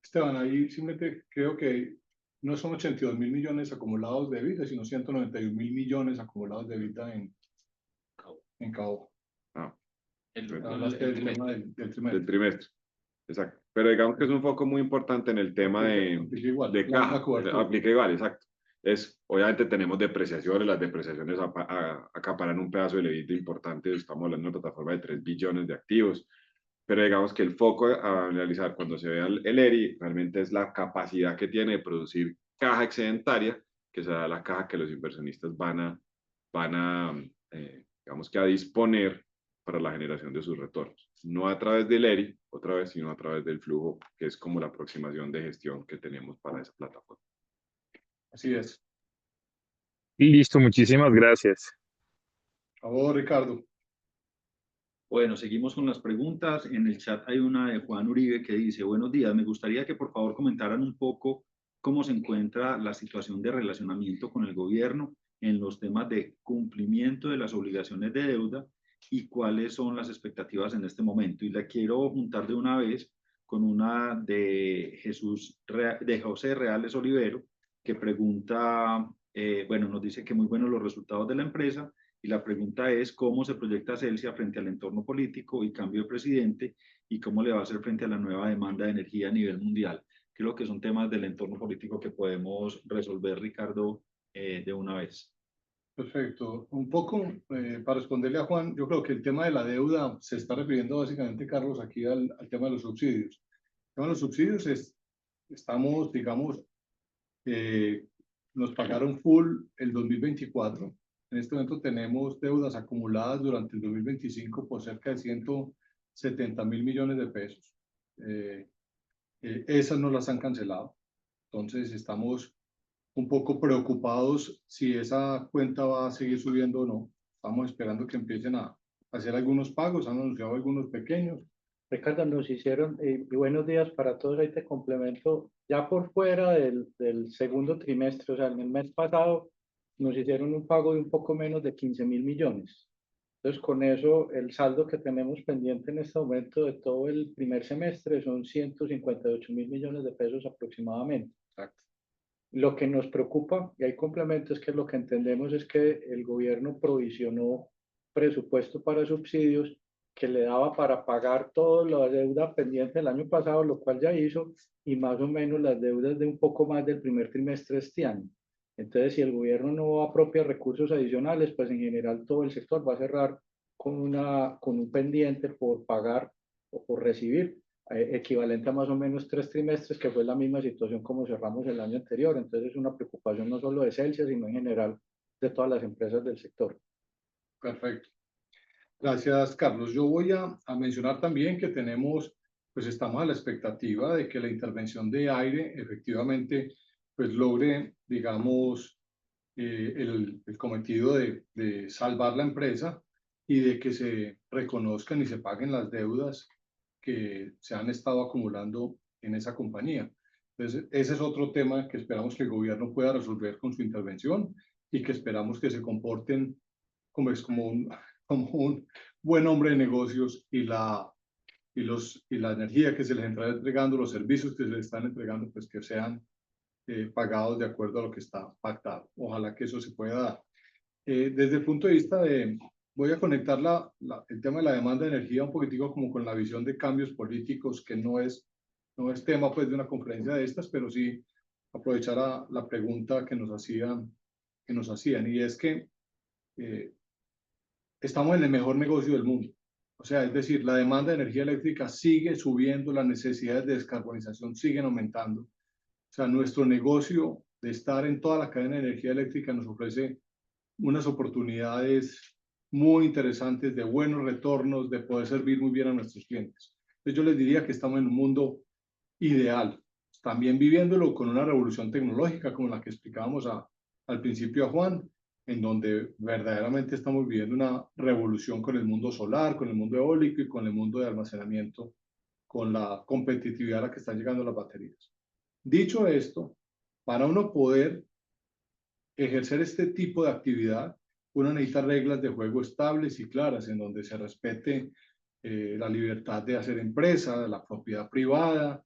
Esteban, ahí simplemente creo que no son 82.000 millones acumulados de EBITDA, sino 191.000 millones acumulados de EBITDA en Caoba. Hablaste del tema del trimestre. Del trimestre, exacto. Pero digamos que es un foco muy importante en el tema Aplica igual, de la caja. cobertura. Aplica igual, exacto. Obviamente tenemos depreciaciones, las depreciaciones acaparan un pedazo del EBITDA importante, estamos hablando de una plataforma de 3 billones de activos, pero digamos que el foco a analizar cuando se vea el ERI realmente es la capacidad que tiene de producir caja excedentaria, que será la caja que los inversionistas van a digamos que a disponer para la generación de sus retornos. No a través del ERI, otra vez, sino a través del flujo, que es como la aproximación de gestión que tenemos para esa plataforma. Así es. Listo, muchísimas gracias. A vos, Ricardo. Bueno, seguimos con las preguntas. En el chat hay una de Juan Uribe que dice: buenos días, me gustaría que por favor comentaran un poco cómo se encuentra la situación de relacionamiento con el gobierno en los temas de cumplimiento de las obligaciones de deuda y cuáles son las expectativas en este momento. Y la quiero juntar de una vez con una de José Reales Olivero, que pregunta, bueno, nos dice que muy buenos los resultados de la empresa. Y la pregunta es cómo se proyecta Celsia frente al entorno político y cambio de presidente y cómo le va a hacer frente a la nueva demanda de energía a nivel mundial. Creo que son temas del entorno político que podemos resolver, Ricardo, de una vez. Perfecto. Un poco para responderle a Juan, yo creo que el tema de la deuda se está refiriendo básicamente, Carlos, aquí al tema de los subsidios. El tema de los subsidios estamos, digamos, nos pagaron full el 2024. En este momento tenemos deudas acumuladas durante el 2025 por cerca de 170.000 millones de pesos. Esas no las han cancelado. Entonces estamos un poco preocupados si esa cuenta va a seguir subiendo o no. Estamos esperando que empiecen a hacer algunos pagos, han anunciado algunos pequeños. Ricardo, nos hicieron, y buenos días para todos, ahí te complemento, ya por fuera del segundo trimestre, o sea, en el mes pasado, nos hicieron un pago de un poco menos de 15.000 millones. Entonces, con eso, el saldo que tenemos pendiente en este momento de todo el primer semestre son 158.000 millones de pesos aproximadamente. Exacto. Lo que nos preocupa, y hay complemento, es que lo que entendemos es que el gobierno provisionó presupuesto para subsidios que le daba para pagar toda la deuda pendiente del año pasado, lo cual ya hizo, y más o menos las deudas de un poco más del primer trimestre de este año. Entonces, si el gobierno no apropia recursos adicionales, pues en general todo el sector va a cerrar con un pendiente por pagar o por recibir, equivalente a más o menos 3 trimestres, que fue la misma situación como cerramos el año anterior. Entonces, es una preocupación no solo de Celsia, sino en general de todas las empresas del sector. Perfecto. Gracias, Carlos. Yo voy a mencionar también que estamos a la expectativa de que la intervención de aire efectivamente, pues logre, digamos, el cometido de salvar la empresa y de que se reconozcan y se paguen las deudas que se han estado acumulando en esa compañía. Entonces, ese es otro tema que esperamos que el gobierno pueda resolver con su intervención y que esperamos que se comporten como un buen hombre de negocios y la energía que se les está entregando, los servicios que se les están entregando, pues que sean pagados de acuerdo a lo que está pactado. Ojalá que eso se pueda dar. Desde el punto de vista voy a conectar el tema de la demanda de energía un poquitico como con la visión de cambios políticos, que no es tema pues de una conferencia de estas, pero sí aprovechar la pregunta que nos hacían, y es que estamos en el mejor negocio del mundo. O sea, es decir, la demanda de energía eléctrica sigue subiendo, las necesidades de descarbonización siguen aumentando. O sea, nuestro negocio de estar en toda la cadena de energía eléctrica nos ofrece unas oportunidades muy interesantes de buenos retornos, de poder servir muy bien a nuestros clientes. Entonces yo les diría que estamos en un mundo ideal, también viviéndolo con una revolución tecnológica como la que explicábamos al principio a Juan, en donde verdaderamente estamos viviendo una revolución con el mundo solar, con el mundo eólico y con el mundo de almacenamiento, con la competitividad a la que están llegando las baterías. Dicho esto, para uno poder ejercer este tipo de actividad, uno necesita reglas de juego estables y claras, en donde se respete la libertad de hacer empresa, la propiedad privada,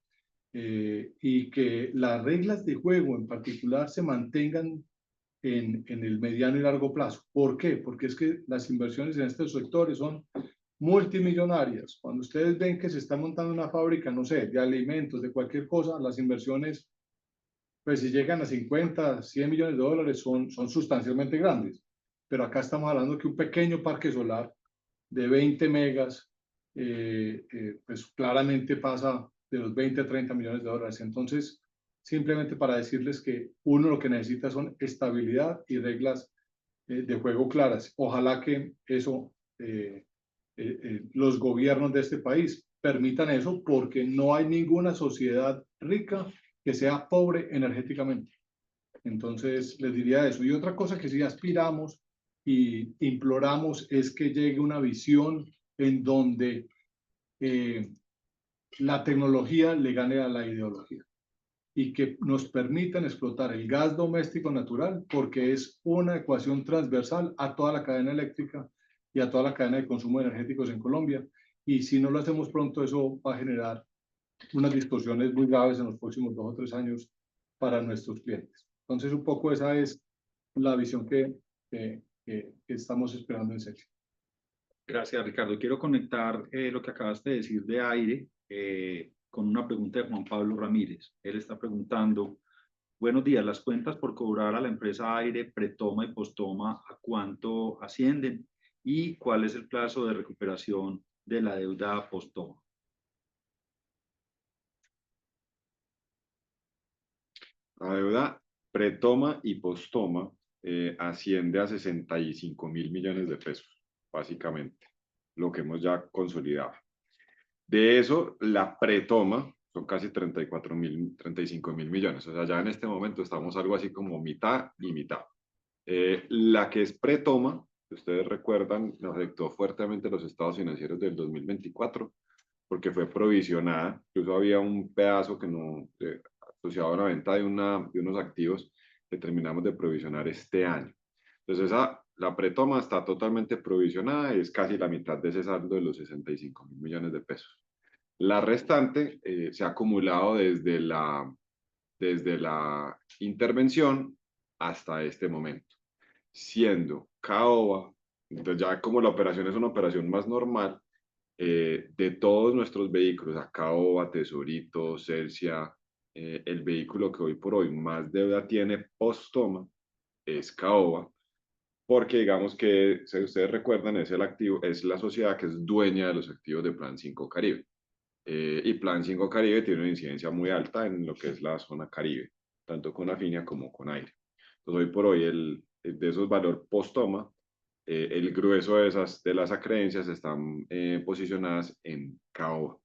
y que las reglas de juego en particular se mantengan en el mediano y largo plazo. ¿Por qué? Porque es que las inversiones en estos sectores son multimillonarias. Cuando ustedes ven que se está montando una fábrica, no sé, de alimentos, de cualquier cosa, las inversiones, pues si llegan a 50, 100 millones de dólares, son sustancialmente grandes. Pero acá estamos hablando que un pequeño parque solar de 20 megas, pues claramente pasa de los 20 a 30 millones de dólares. Entonces, simplemente para decirles que uno lo que necesita son estabilidad y reglas de juego claras. Ojalá que eso, los gobiernos de este país permitan eso, porque no hay ninguna sociedad rica que sea pobre energéticamente. Entonces, les diría eso. Y otra cosa que sí aspiramos y imploramos es que llegue una visión en donde la tecnología le gane a la ideología y que nos permitan explotar el gas doméstico natural, porque es una ecuación transversal a toda la cadena eléctrica y a toda la cadena de consumo de energéticos en Colombia. Y si no lo hacemos pronto, eso va a generar unas distorsiones muy graves en los próximos 2 o 3 años para nuestros clientes. Entonces, un poco esa es la visión que estamos esperando en Celsius. Gracias, Ricardo. Quiero conectar lo que acabaste de decir de aire con una pregunta de Juan Pablo Ramírez. Él está preguntando: buenos días, las cuentas por cobrar a la empresa Aire, pretoma y postoma, ¿a cuánto ascienden? ¿Y cuál es el plazo de recuperación de la deuda postoma? La deuda pretoma y postoma asciende a 65.000 millones de pesos, básicamente, lo que hemos ya consolidado. De eso, la pretoma son casi 35.000 millones. O sea, ya en este momento estamos algo así como mitad y mitad. La que es pretoma, si ustedes recuerdan, nos afectó fuertemente los estados financieros del 2024, porque fue provisionada. Incluso había un pedazo que no, asociado a la venta de unos activos que terminamos de provisionar este año. Entonces, la pretoma está totalmente provisionada y es casi la mitad de ese saldo de los 65.000 millones de pesos. La restante se ha acumulado desde la intervención hasta este momento, siendo Caoba, entonces ya como la operación es una operación más normal, de todos nuestros vehículos, a Caoba, Tesorito, Celsia, el vehículo que hoy por hoy más deuda tiene post-toma es Caoba, porque digamos que, si ustedes recuerdan, es el activo, es la sociedad que es dueña de los activos de Plan 5 Caribe. Y Plan 5 Caribe tiene una incidencia muy alta en lo que es la zona Caribe, tanto con Afinia como con Aire. Entonces, hoy por hoy, de esos valores post-toma, el grueso de las acreencias están posicionadas en Caoba.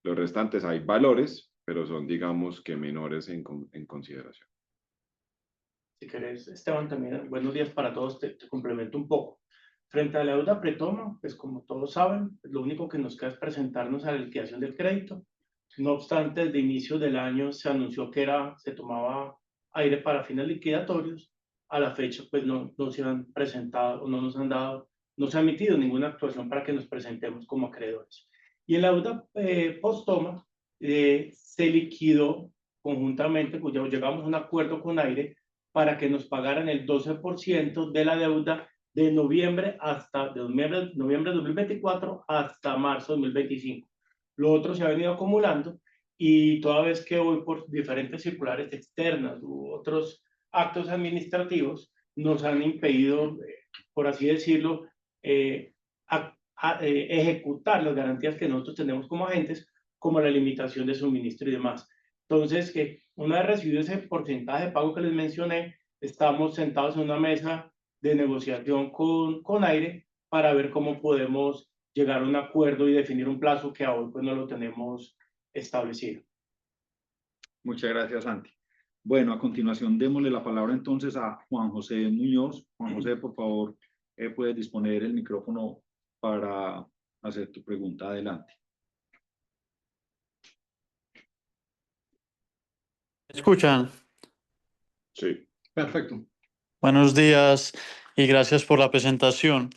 Los restantes hay valores, pero son, digamos, que menores en consideración. Si querés, Esteban, también buenos días para todos, te complemento un poco. Frente a la deuda pretoma, pues como todos saben, lo único que nos queda es presentarnos a la liquidación del crédito. No obstante, desde inicio del año se anunció que se tomaba aire para fines liquidatorios. A la fecha, pues no se han presentado, no nos han dado, no se ha emitido ninguna actuación para que nos presentemos como acreedores. Y en la deuda post-toma se liquidó conjuntamente, pues ya llegamos a un acuerdo con aire para que nos pagaran el 12% de la deuda de noviembre de noviembre de 2024 hasta marzo de 2025. Lo otro se ha venido acumulando y toda vez que hoy por diferentes circulares externas u otros actos administrativos nos han impedido, por así decirlo, ejecutar las garantías que nosotros tenemos como agentes, como la limitación de suministro y demás. Entonces, una vez recibido ese porcentaje de pago que les mencioné, estamos sentados en una mesa de negociación con aire para ver cómo podemos llegar a un acuerdo y definir un plazo que aún pues no lo tenemos establecido. Muchas gracias, Santi. Bueno, a continuación démosle la palabra entonces a Juan José Muñoz. Juan José, por favor, puedes disponer el micrófono para hacer tu pregunta. Adelante. ¿Me escuchan? Sí. Perfecto. Buenos días y gracias por la presentación.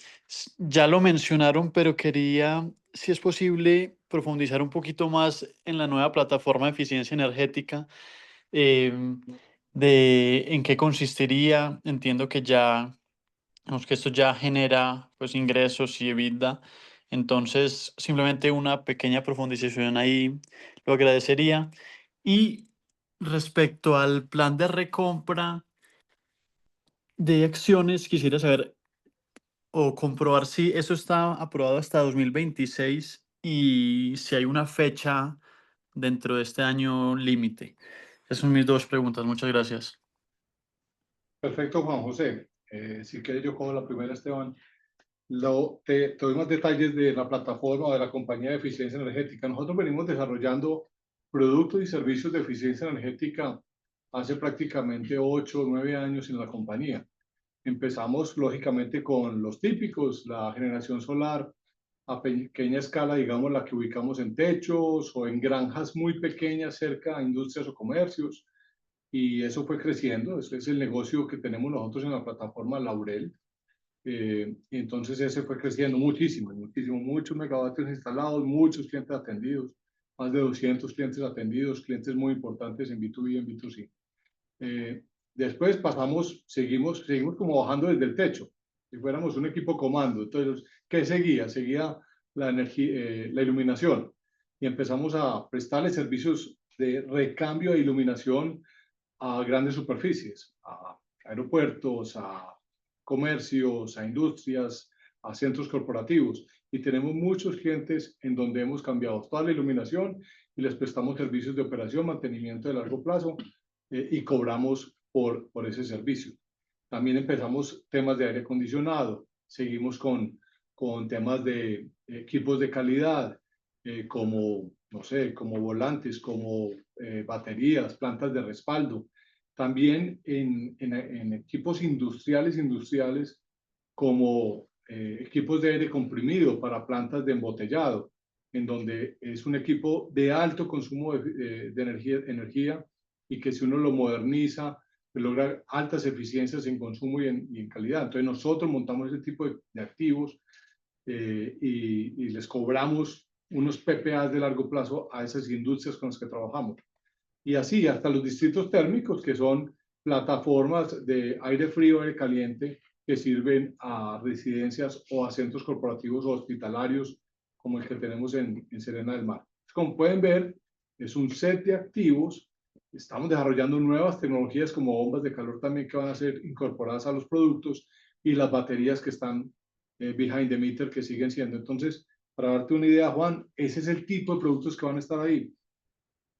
Ya lo mencionaron, pero quería, si es posible, profundizar un poquito más en la nueva plataforma de eficiencia energética, en qué consistiría. Entiendo que que esto ya genera pues ingresos y EBITDA. Entonces, simplemente una pequeña profundización ahí lo agradecería. Y respecto al plan de recompra de acciones, quisiera saber o comprobar si eso está aprobado hasta 2026 y si hay una fecha dentro de este año límite. Esas son mis dos preguntas. Muchas gracias. Perfecto, Juan José. Si quieres, yo cojo la primera, Esteban. Te doy más detalles de la plataforma de la compañía de eficiencia energética. Nosotros venimos desarrollando productos y servicios de eficiencia energética hace prácticamente 8 o 9 años en la compañía. Empezamos, lógicamente, con los típicos, la generación solar a pequeña escala, digamos, la que ubicamos en techos o en granjas muy pequeñas cerca a industrias o comercios. Y eso fue creciendo. Ese es el negocio que tenemos nosotros en la plataforma Laurel. Y entonces ese fue creciendo muchísimo, muchos megavatios instalados, muchos clientes atendidos, más de 200 clientes atendidos, clientes muy importantes en B2B y en B2C. Después seguimos como bajando desde el techo, si fuéramos un equipo comando. Entonces, ¿qué seguía? Seguía la energía, la iluminación. Y empezamos a prestarle servicios de recambio de iluminación a grandes superficies, a aeropuertos, a comercios, a industrias, a centros corporativos. Y tenemos muchos clientes en donde hemos cambiado toda la iluminación y les prestamos servicios de operación, mantenimiento de largo plazo y cobramos por ese servicio. También empezamos temas de aire acondicionado, seguimos con temas de equipos de calidad, como, no sé, como volantes, como baterías, plantas de respaldo. También en equipos industriales como equipos de aire comprimido para plantas de embotellado, en donde es un equipo de alto consumo de energía y que si uno lo moderniza, logra altas eficiencias en consumo y en calidad. Entonces nosotros montamos ese tipo de activos y les cobramos unos PPAs de largo plazo a esas industrias con las que trabajamos. Y así hasta los distritos térmicos, que son plataformas de aire frío, aire caliente, que sirven a residencias o a centros corporativos o hospitalarios, como el que tenemos en Serena del Mar. Como pueden ver, es un set de activos. Estamos desarrollando nuevas tecnologías como bombas de calor también que van a ser incorporadas a los productos y las baterías que están behind the meter que siguen siendo. Entonces, para darte una idea, Juan, ese es el tipo de productos que van a estar ahí.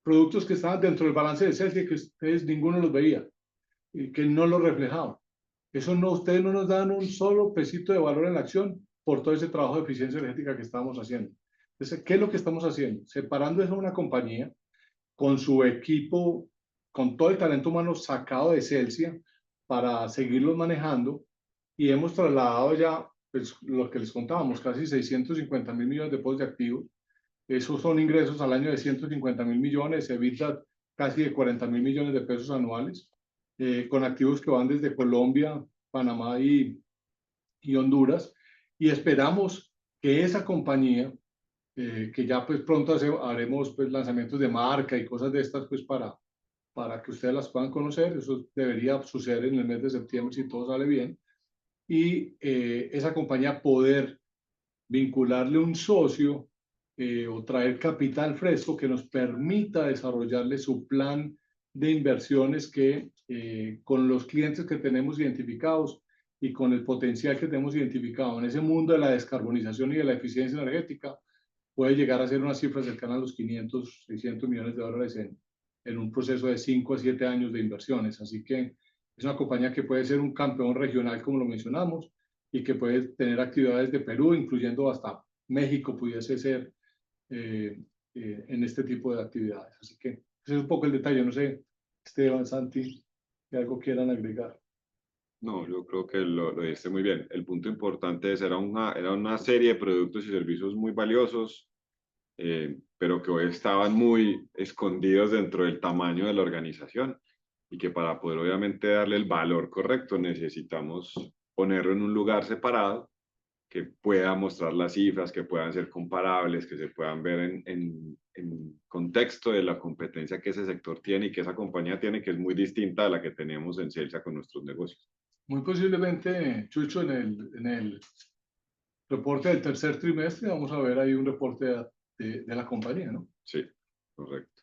Productos que estaban dentro del balance de Celsia que ustedes ninguno los veía y que no lo reflejaba. Eso no, ustedes no nos dan un solo pesito de valor en la acción por todo ese trabajo de eficiencia energética que estamos haciendo. Entonces, ¿qué es lo que estamos haciendo? Separando eso a una compañía con su equipo, con todo el talento humano sacado de Celsia para seguirlos manejando y hemos trasladado ya, pues, lo que les contábamos, casi 650.000 millones de pesos de activos. Esos son ingresos al año de 150.000 millones, EBITDA casi de 40.000 millones de pesos anuales, con activos que van desde Colombia, Panamá y Honduras. Y esperamos que esa compañía, que ya pues pronto haremos pues lanzamientos de marca y cosas de estas pues para que ustedes las puedan conocer. Eso debería suceder en el mes de septiembre si todo sale bien. Y esa compañía poder vincularle un socio o traer capital fresco que nos permita desarrollarle su plan de inversiones que con los clientes que tenemos identificados y con el potencial que tenemos identificado en ese mundo de la descarbonización y de la eficiencia energética, puede llegar a ser una cifra cercana a los 500, 600 millones de dólares en un proceso de 5 a 7 años de inversiones. Así que es una compañía que puede ser un campeón regional, como lo mencionamos, y que puede tener actividades de Perú, incluyendo hasta México pudiese ser en este tipo de actividades. Así que ese es un poco el detalle. No sé, Esteban, Santi, si algo quieran agregar. No, yo creo que lo dijiste muy bien. El punto importante es, era una serie de productos y servicios muy valiosos, pero que hoy estaban muy escondidos dentro del tamaño de la organización y que para poder obviamente darle el valor correcto necesitamos ponerlo en un lugar separado que pueda mostrar las cifras, que puedan ser comparables, que se puedan ver en contexto de la competencia que ese sector tiene y que esa compañía tiene, que es muy distinta a la que teníamos en Celsia con nuestros negocios. Muy posiblemente, Chucho, en el reporte del tercer trimestre vamos a ver ahí un reporte de la compañía, ¿no? Sí, correcto.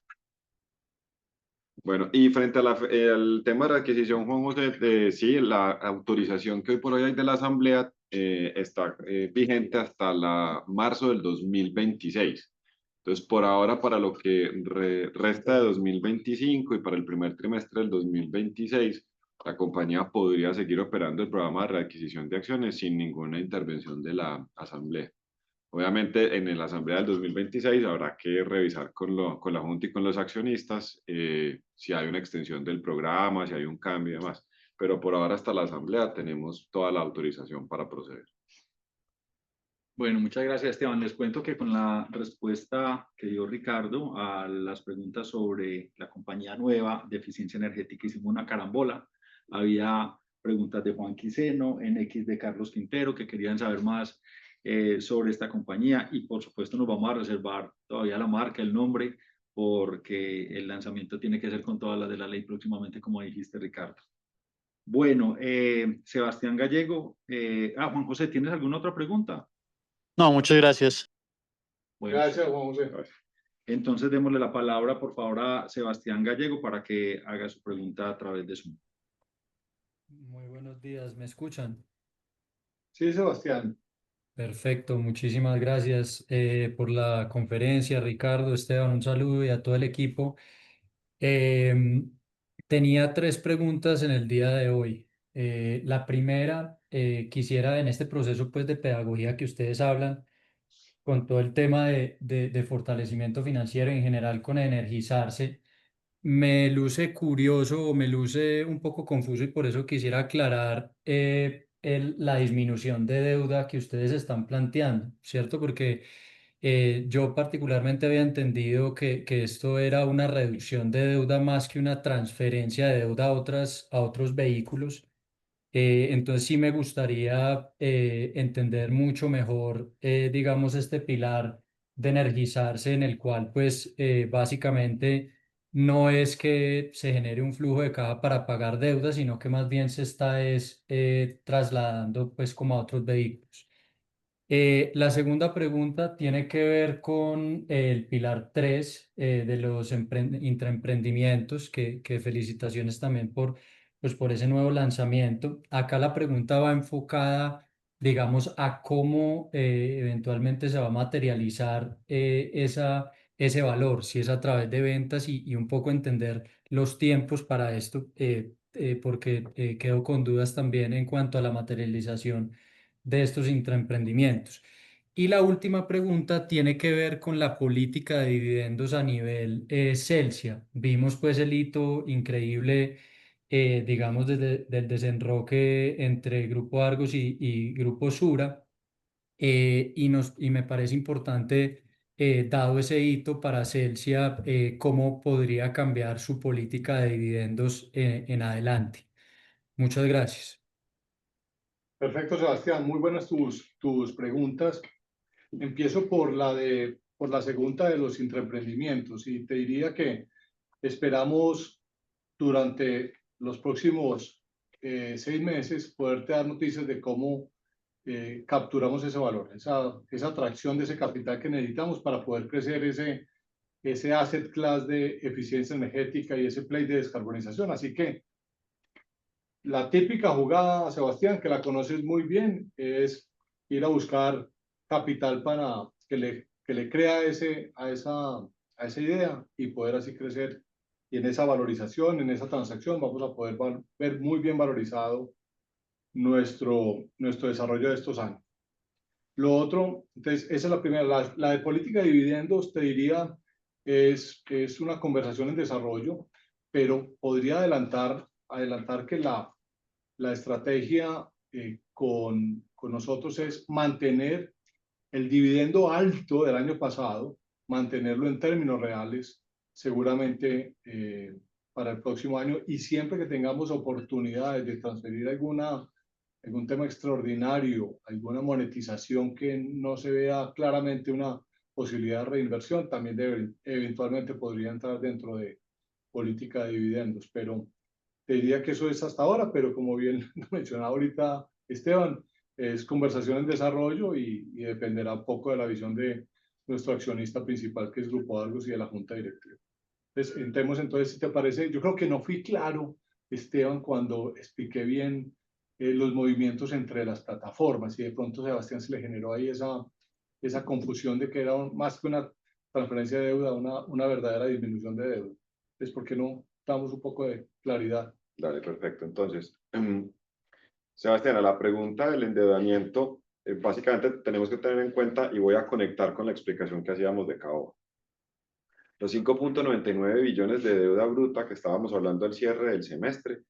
Bueno, y frente al tema de la adquisición, Juan José, sí, la autorización que hoy por hoy hay de la Asamblea está vigente hasta marzo del 2026. Entonces, por ahora, para lo que resta de 2025 y para el primer trimestre del 2026, la compañía podría seguir operando el programa de readquisición de acciones sin ninguna intervención de la Asamblea. Obviamente, en la Asamblea del 2026 habrá que revisar con la Junta y con los accionistas si hay una extensión del programa, si hay un cambio y demás. Pero por ahora, hasta la Asamblea, tenemos toda la autorización para proceder. Bueno, muchas gracias, Esteban. Les cuento que con la respuesta que dio Ricardo a las preguntas sobre la compañía nueva de eficiencia energética, hicimos una carambola. Había preguntas de Juan Quiseno, NX de Carlos Quintero, que querían saber más sobre esta compañía, y por supuesto nos vamos a reservar todavía la marca, el nombre, porque el lanzamiento tiene que ser con todas las de la ley próximamente, como dijiste, Ricardo. Bueno, Sebastián Gallego. Juan José, ¿tienes alguna otra pregunta? No, muchas gracias. Bueno, Gracias, Juan José. entonces démosle la palabra, por favor, a Sebastián Gallego para que haga su pregunta a través de Zoom. Muy buenos días, ¿me escuchan? Sí, Sebastián. Perfecto, muchísimas gracias por la conferencia, Ricardo, Esteban, un saludo y a todo el equipo. Tenía tres preguntas en el día de hoy. La primera, quisiera en este proceso pues, de pedagogía que ustedes hablan, con todo el tema de fortalecimiento financiero en general con energizarse, me luce curioso o me luce un poco confuso y por eso quisiera aclarar la disminución de deuda que ustedes están planteando, ¿cierto? Porque yo particularmente había entendido que esto era una reducción de deuda más que una transferencia de deuda a otros vehículos. Entonces sí me gustaría entender mucho mejor, digamos, este pilar de energizarse en el cual, pues, básicamente no es que se genere un flujo de caja para pagar deudas, sino que más bien se está trasladando, pues, como a otros vehículos. La segunda pregunta tiene que ver con el pilar 3 de los intraemprendimientos, que felicitaciones también pues, por ese nuevo lanzamiento. Acá la pregunta va enfocada, digamos, a cómo eventualmente se va a materializar ese valor, si es a través de ventas y un poco entender los tiempos para esto, porque quedo con dudas también en cuanto a la materialización de estos intraemprendimientos. Y la última pregunta tiene que ver con la política de dividendos a nivel Celsia. Vimos pues el hito increíble digamos, del desenroque entre Grupo Argos y Grupo Sura. Y me parece importante, dado ese hito para Celsia, cómo podría cambiar su política de dividendos en adelante. Muchas gracias. Perfecto, Sebastián. Muy buenas tus preguntas. Empiezo por la segunda de los intraemprendimientos y te diría que esperamos durante los próximos 6 meses poderte dar noticias de cómo capturamos ese valor, esa atracción de ese capital que necesitamos para poder crecer ese asset class de eficiencia energética y ese play de descarbonización. Así que la típica jugada, Sebastián, que la conoces muy bien, es ir a buscar capital para que le crea a esa idea y poder así crecer. Y en esa valorización, en esa transacción, vamos a poder ver muy bien valorizado nuestro desarrollo de estos años. Lo otro, entonces, esa es la primera. La de política de dividendos, te diría, es una conversación en desarrollo, pero podría adelantar que la estrategia con nosotros es mantener el dividendo alto del año pasado, mantenerlo en términos reales, seguramente para el próximo año, y siempre que tengamos oportunidades de transferir algún tema extraordinario, alguna monetización que no se vea claramente una posibilidad de reinversión, también eventualmente podría entrar dentro de política de dividendos, pero te diría que eso es hasta ahora, pero como bien mencionaba ahorita Esteban, es conversación en desarrollo y dependerá un poco de la visión de nuestro accionista principal, que es Grupo Argos, y de la Junta Directiva. Entonces, si te parece, yo creo que no fui claro, Esteban, cuando expliqué bien los movimientos entre las plataformas, y de pronto Sebastián se le generó ahí esa confusión de que era más que una transferencia de deuda, una verdadera disminución de deuda. Entonces, ¿por qué no damos un poco de claridad? Dale, perfecto. Entonces, Sebastián, a la pregunta del endeudamiento, básicamente tenemos que tener en cuenta, y voy a conectar con la explicación que hacíamos de Caoba. Los 5.99 billones de deuda bruta que estábamos hablando al cierre del semestre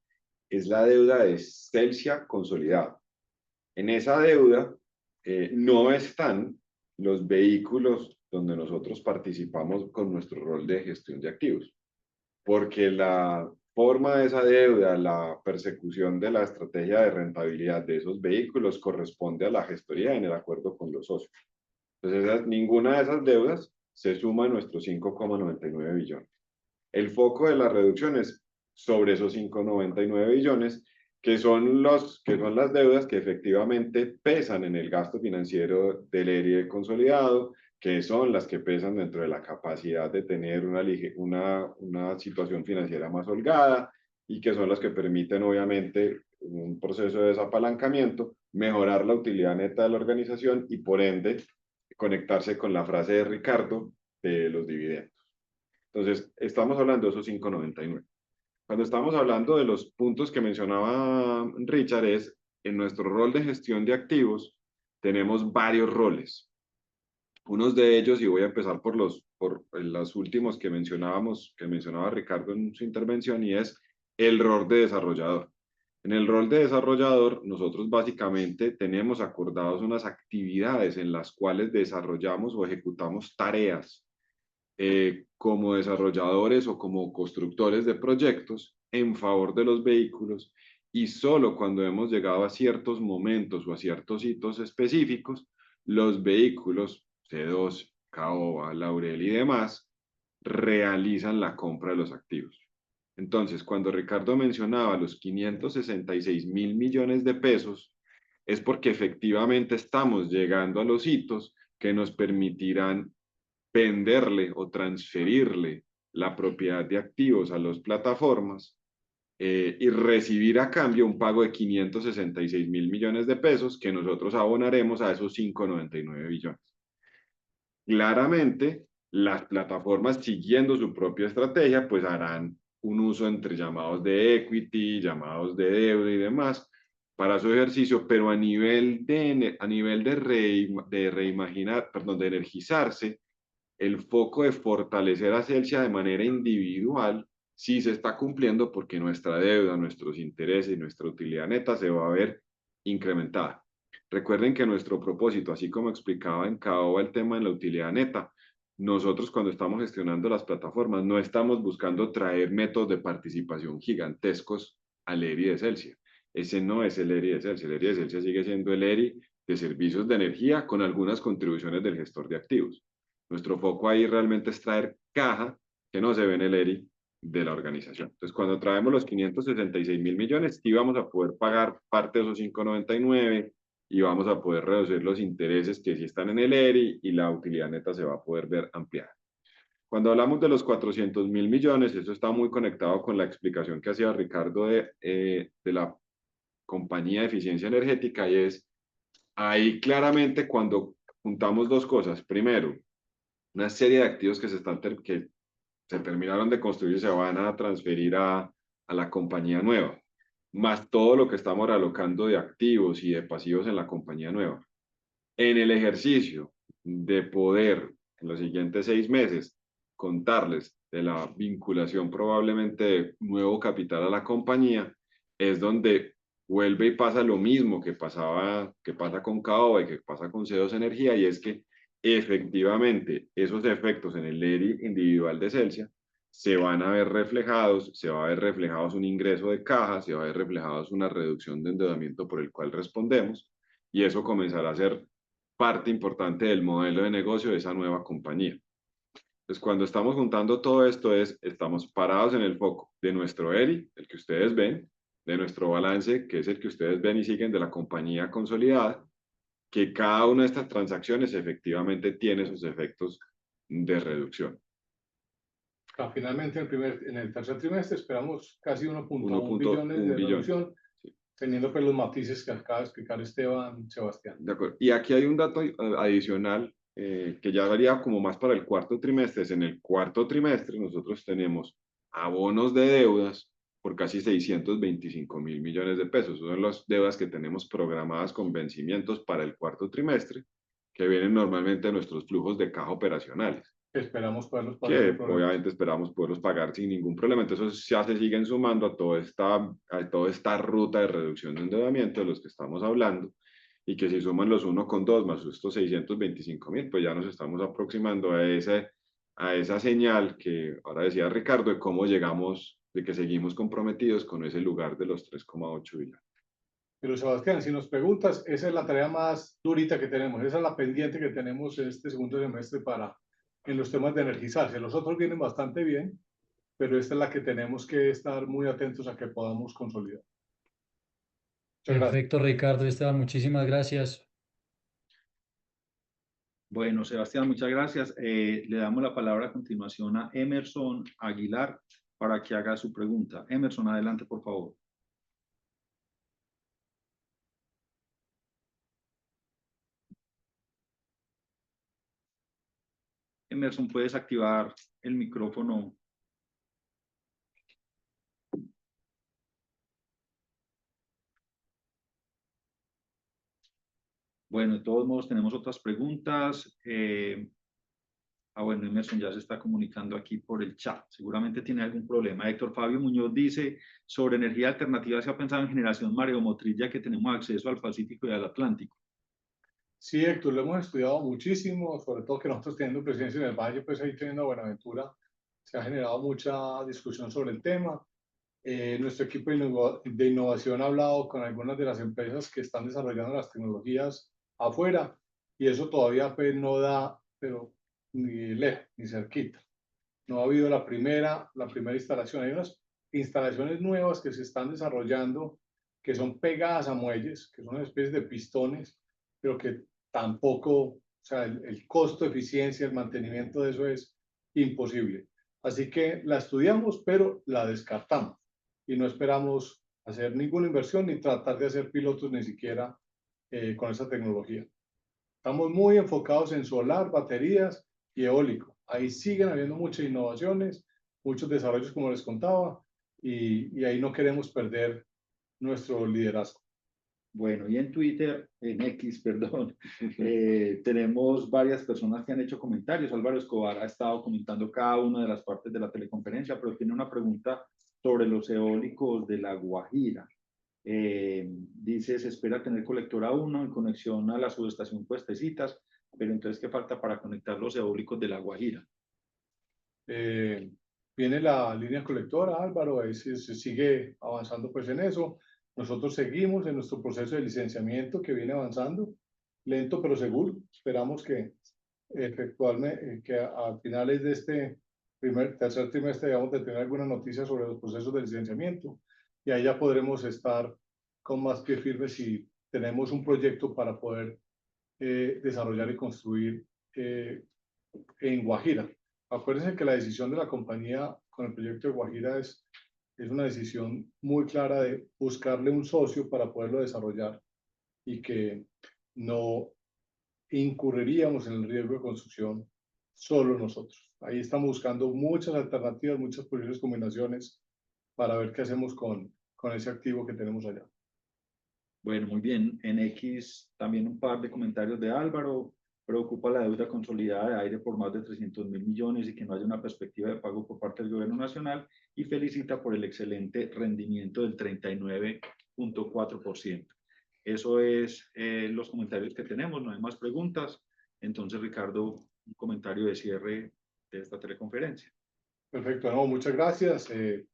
es la deuda de Celsia consolidada. En esa deuda no están los vehículos donde nosotros participamos con nuestro rol de gestión de activos, porque la forma de esa deuda, la persecución de la estrategia de rentabilidad de esos vehículos corresponde a la gestoría en el acuerdo con los socios. Entonces, ninguna de esas deudas se suma a nuestros 5.99 billones. El foco de la reducción es sobre esos 5.99 billones, que son las deudas que efectivamente pesan en el gasto financiero del ERIE consolidado, que son las que pesan dentro de la capacidad de tener una situación financiera más holgada, y que son las que permiten, obviamente, un proceso de desapalancamiento, mejorar la utilidad neta de la organización y, por ende, conectarse con la frase de Ricardo de los dividendos. Entonces, estamos hablando de esos 5.99. Cuando estamos hablando de los puntos que mencionaba Richard, es en nuestro rol de gestión de activos, tenemos varios roles. Unos de ellos, y voy a empezar por los últimos que mencionaba Ricardo en su intervención, y es el rol de desarrollador. En el rol de desarrollador, nosotros básicamente tenemos acordados unas actividades en las cuales desarrollamos o ejecutamos tareas como desarrolladores o como constructores de proyectos en favor de los vehículos, y solo cuando hemos llegado a ciertos momentos o a ciertos hitos específicos, los vehículos C2, Caoba, Laurel y demás realizan la compra de los activos. Entonces, cuando Ricardo mencionaba los 566.000 millones de pesos, es porque efectivamente estamos llegando a los hitos que nos permitirán venderle o transferirle la propiedad de activos a las plataformas y recibir a cambio un pago de 566.000 millones de pesos que nosotros abonaremos a esos 5.99 billones. Claramente, las plataformas, siguiendo su propia estrategia, pues harán un uso entre llamados de equity, llamados de deuda y demás para su ejercicio, pero a nivel de reimaginar, perdón, de energizarse, el foco de fortalecer a Celsia de manera individual sí se está cumpliendo porque nuestra deuda, nuestros intereses y nuestra utilidad neta se va a ver incrementada. Recuerden que nuestro propósito, así como explicaba en Caoba el tema de la utilidad neta, nosotros cuando estamos gestionando las plataformas no estamos buscando traer métodos de participación gigantescos al ERI de Celsia. Ese no es el ERI de Celsia. El ERI de Celsia sigue siendo el ERI de servicios de energía con algunas contribuciones del gestor de activos. Nuestro foco ahí realmente es traer caja que no se ve en el ERI de la organización. Entonces, cuando traemos los 566.000 millones, sí vamos a poder pagar parte de esos 599 y vamos a poder reducir los intereses que sí están en el ERI y la utilidad neta se va a poder ver ampliada. Cuando hablamos de los 400.000 millones, eso está muy conectado con la explicación que hacía Ricardo de la compañía de eficiencia energética y es ahí claramente cuando juntamos dos cosas. Primero, una serie de activos que se terminaron de construir y se van a transferir a la compañía nueva, más todo lo que estamos realocando de activos y de pasivos en la compañía nueva. En el ejercicio de poder, en los siguientes 6 meses, contarles de la vinculación probablemente de nuevo capital a la compañía, es donde vuelve y pasa lo mismo que pasa con Caoba y que pasa con C2 Energía, y es que efectivamente esos efectos en el ERI individual de Celsia se van a ver reflejados, se va a ver reflejados un ingreso de caja, se va a ver reflejados una reducción de endeudamiento por el cual respondemos, y eso comenzará a ser parte importante del modelo de negocio de esa nueva compañía. Entonces, cuando estamos juntando todo esto, estamos parados en el foco de nuestro ERI, el que ustedes ven, de nuestro balance, que es el que ustedes ven y siguen de la compañía consolidada, que cada una de estas transacciones efectivamente tiene sus efectos de reducción. Finalmente, en el tercer trimestre esperamos casi 1.1 1.1 billones de billón. reducción, Sí. teniendo pues los matices que acaba de explicar Sebastián. De acuerdo. Y aquí hay un dato adicional que ya varía como más para el cuarto trimestre. En el cuarto trimestre nosotros tenemos abonos de deudas por casi 625.000 millones de pesos. Son las deudas que tenemos programadas con vencimientos para el cuarto trimestre, que vienen normalmente de nuestros flujos de caja operacionales. Esperamos poderlos Que pagar. obviamente esperamos poderlos pagar sin ningún problema. Entonces ya se siguen sumando a toda esta ruta de reducción de endeudamiento de los que estamos hablando, y que si suman los 1 con 2 más estos 625.000, pues ya nos estamos aproximando a esa señal que ahora decía Ricardo, de cómo llegamos, de que seguimos comprometidos con ese lugar de los 3,8 billones. Pero Sebastián, si nos preguntas, esa es la tarea más durita que tenemos, esa es la pendiente que tenemos en este segundo semestre en los temas de energizarse. Los otros vienen bastante bien, pero esta es la que tenemos que estar muy atentos a que podamos consolidar. Perfecto, Ricardo, Esteban, muchísimas gracias. Bueno, Sebastián, muchas gracias. Le damos la palabra a continuación a Emerson Aguilar para que haga su pregunta. Emerson, adelante, por favor. Emerson, ¿puedes activar el micrófono? Bueno, de todos modos tenemos otras preguntas. Bueno, Emerson ya se está comunicando aquí por el chat. Seguramente tiene algún problema. Héctor Fabio Muñoz dice, sobre energía alternativa, ¿se ha pensado en generación mareomotriz ya que tenemos acceso al Pacífico y al Atlántico? Sí, Héctor, lo hemos estudiado muchísimo, sobre todo que nosotros teniendo presencia en el Valle, pues ahí teniendo Buenaventura, se ha generado mucha discusión sobre el tema. Nuestro equipo de innovación ha hablado con algunas de las empresas que están desarrollando las tecnologías afuera, y eso todavía pues no da, pero ni lejos, ni cerquita. No ha habido la primera instalación. Hay unas instalaciones nuevas que se están desarrollando que son pegadas a muelles, que son una especie de pistones, pero que tampoco, o sea, el costo, eficiencia, el mantenimiento de eso es imposible. Así que la estudiamos, pero la descartamos y no esperamos hacer ninguna inversión ni tratar de hacer pilotos ni siquiera con esa tecnología. Estamos muy enfocados en solar, baterías y eólico. Ahí siguen habiendo muchas innovaciones, muchos desarrollos, como les contaba, y ahí no queremos perder nuestro liderazgo. Bueno, y en Twitter, en X, perdón, tenemos varias personas que han hecho comentarios. Álvaro Escobar ha estado comentando cada una de las partes de la teleconferencia, pero tiene una pregunta sobre los eólicos de La Guajira. Dice, se espera tener colectora 1 en conexión a la subestación Puestecitas, pero entonces, ¿qué falta para conectar los eólicos de La Guajira? Viene la línea colectora, Álvaro, ahí se sigue avanzando pues en eso. Nosotros seguimos en nuestro proceso de licenciamiento que viene avanzando, lento pero seguro. Esperamos que que a finales de este tercer trimestre vamos a tener alguna noticia sobre los procesos de licenciamiento y ahí ya podremos estar con más pie firme si tenemos un proyecto para poder desarrollar y construir en Guajira. Acuérdense que la decisión de la compañía con el proyecto de Guajira es una decisión muy clara de buscarle un socio para poderlo desarrollar y que no incurriríamos en el riesgo de construcción solo nosotros. Ahí estamos buscando muchas alternativas, muchas posibles combinaciones para ver qué hacemos con ese activo que tenemos allá. Bueno, muy bien. En X también un par de comentarios de Álvaro. Preocupa la deuda consolidada de aire por más de 300.000 millones y que no haya una perspectiva de pago por parte del gobierno nacional, y felicita por el excelente rendimiento del 39.4%. Eso es los comentarios que tenemos, no hay más preguntas. Entonces, Ricardo, un comentario de cierre de esta teleconferencia. Perfecto, no, muchas gracias. De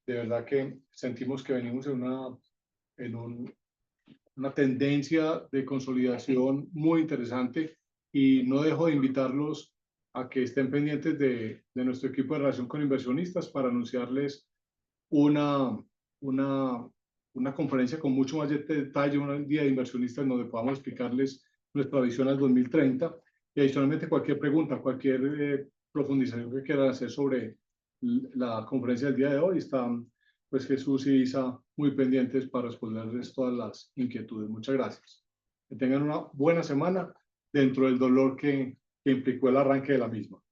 verdad que sentimos que venimos en una tendencia de consolidación muy interesante y no dejo de invitarlos a que estén pendientes de nuestro equipo de relación con inversionistas para anunciarles una conferencia con mucho más detalle, un día de inversionistas donde podamos explicarles nuestra visión al 2030 y adicionalmente cualquier pregunta, cualquier profundización que quieran hacer sobre la conferencia del día de hoy, están pues Jesús y Isa muy pendientes para responderles todas las inquietudes. Muchas gracias. Que tengan una buena semana dentro del dolor que implicó el arranque de la misma.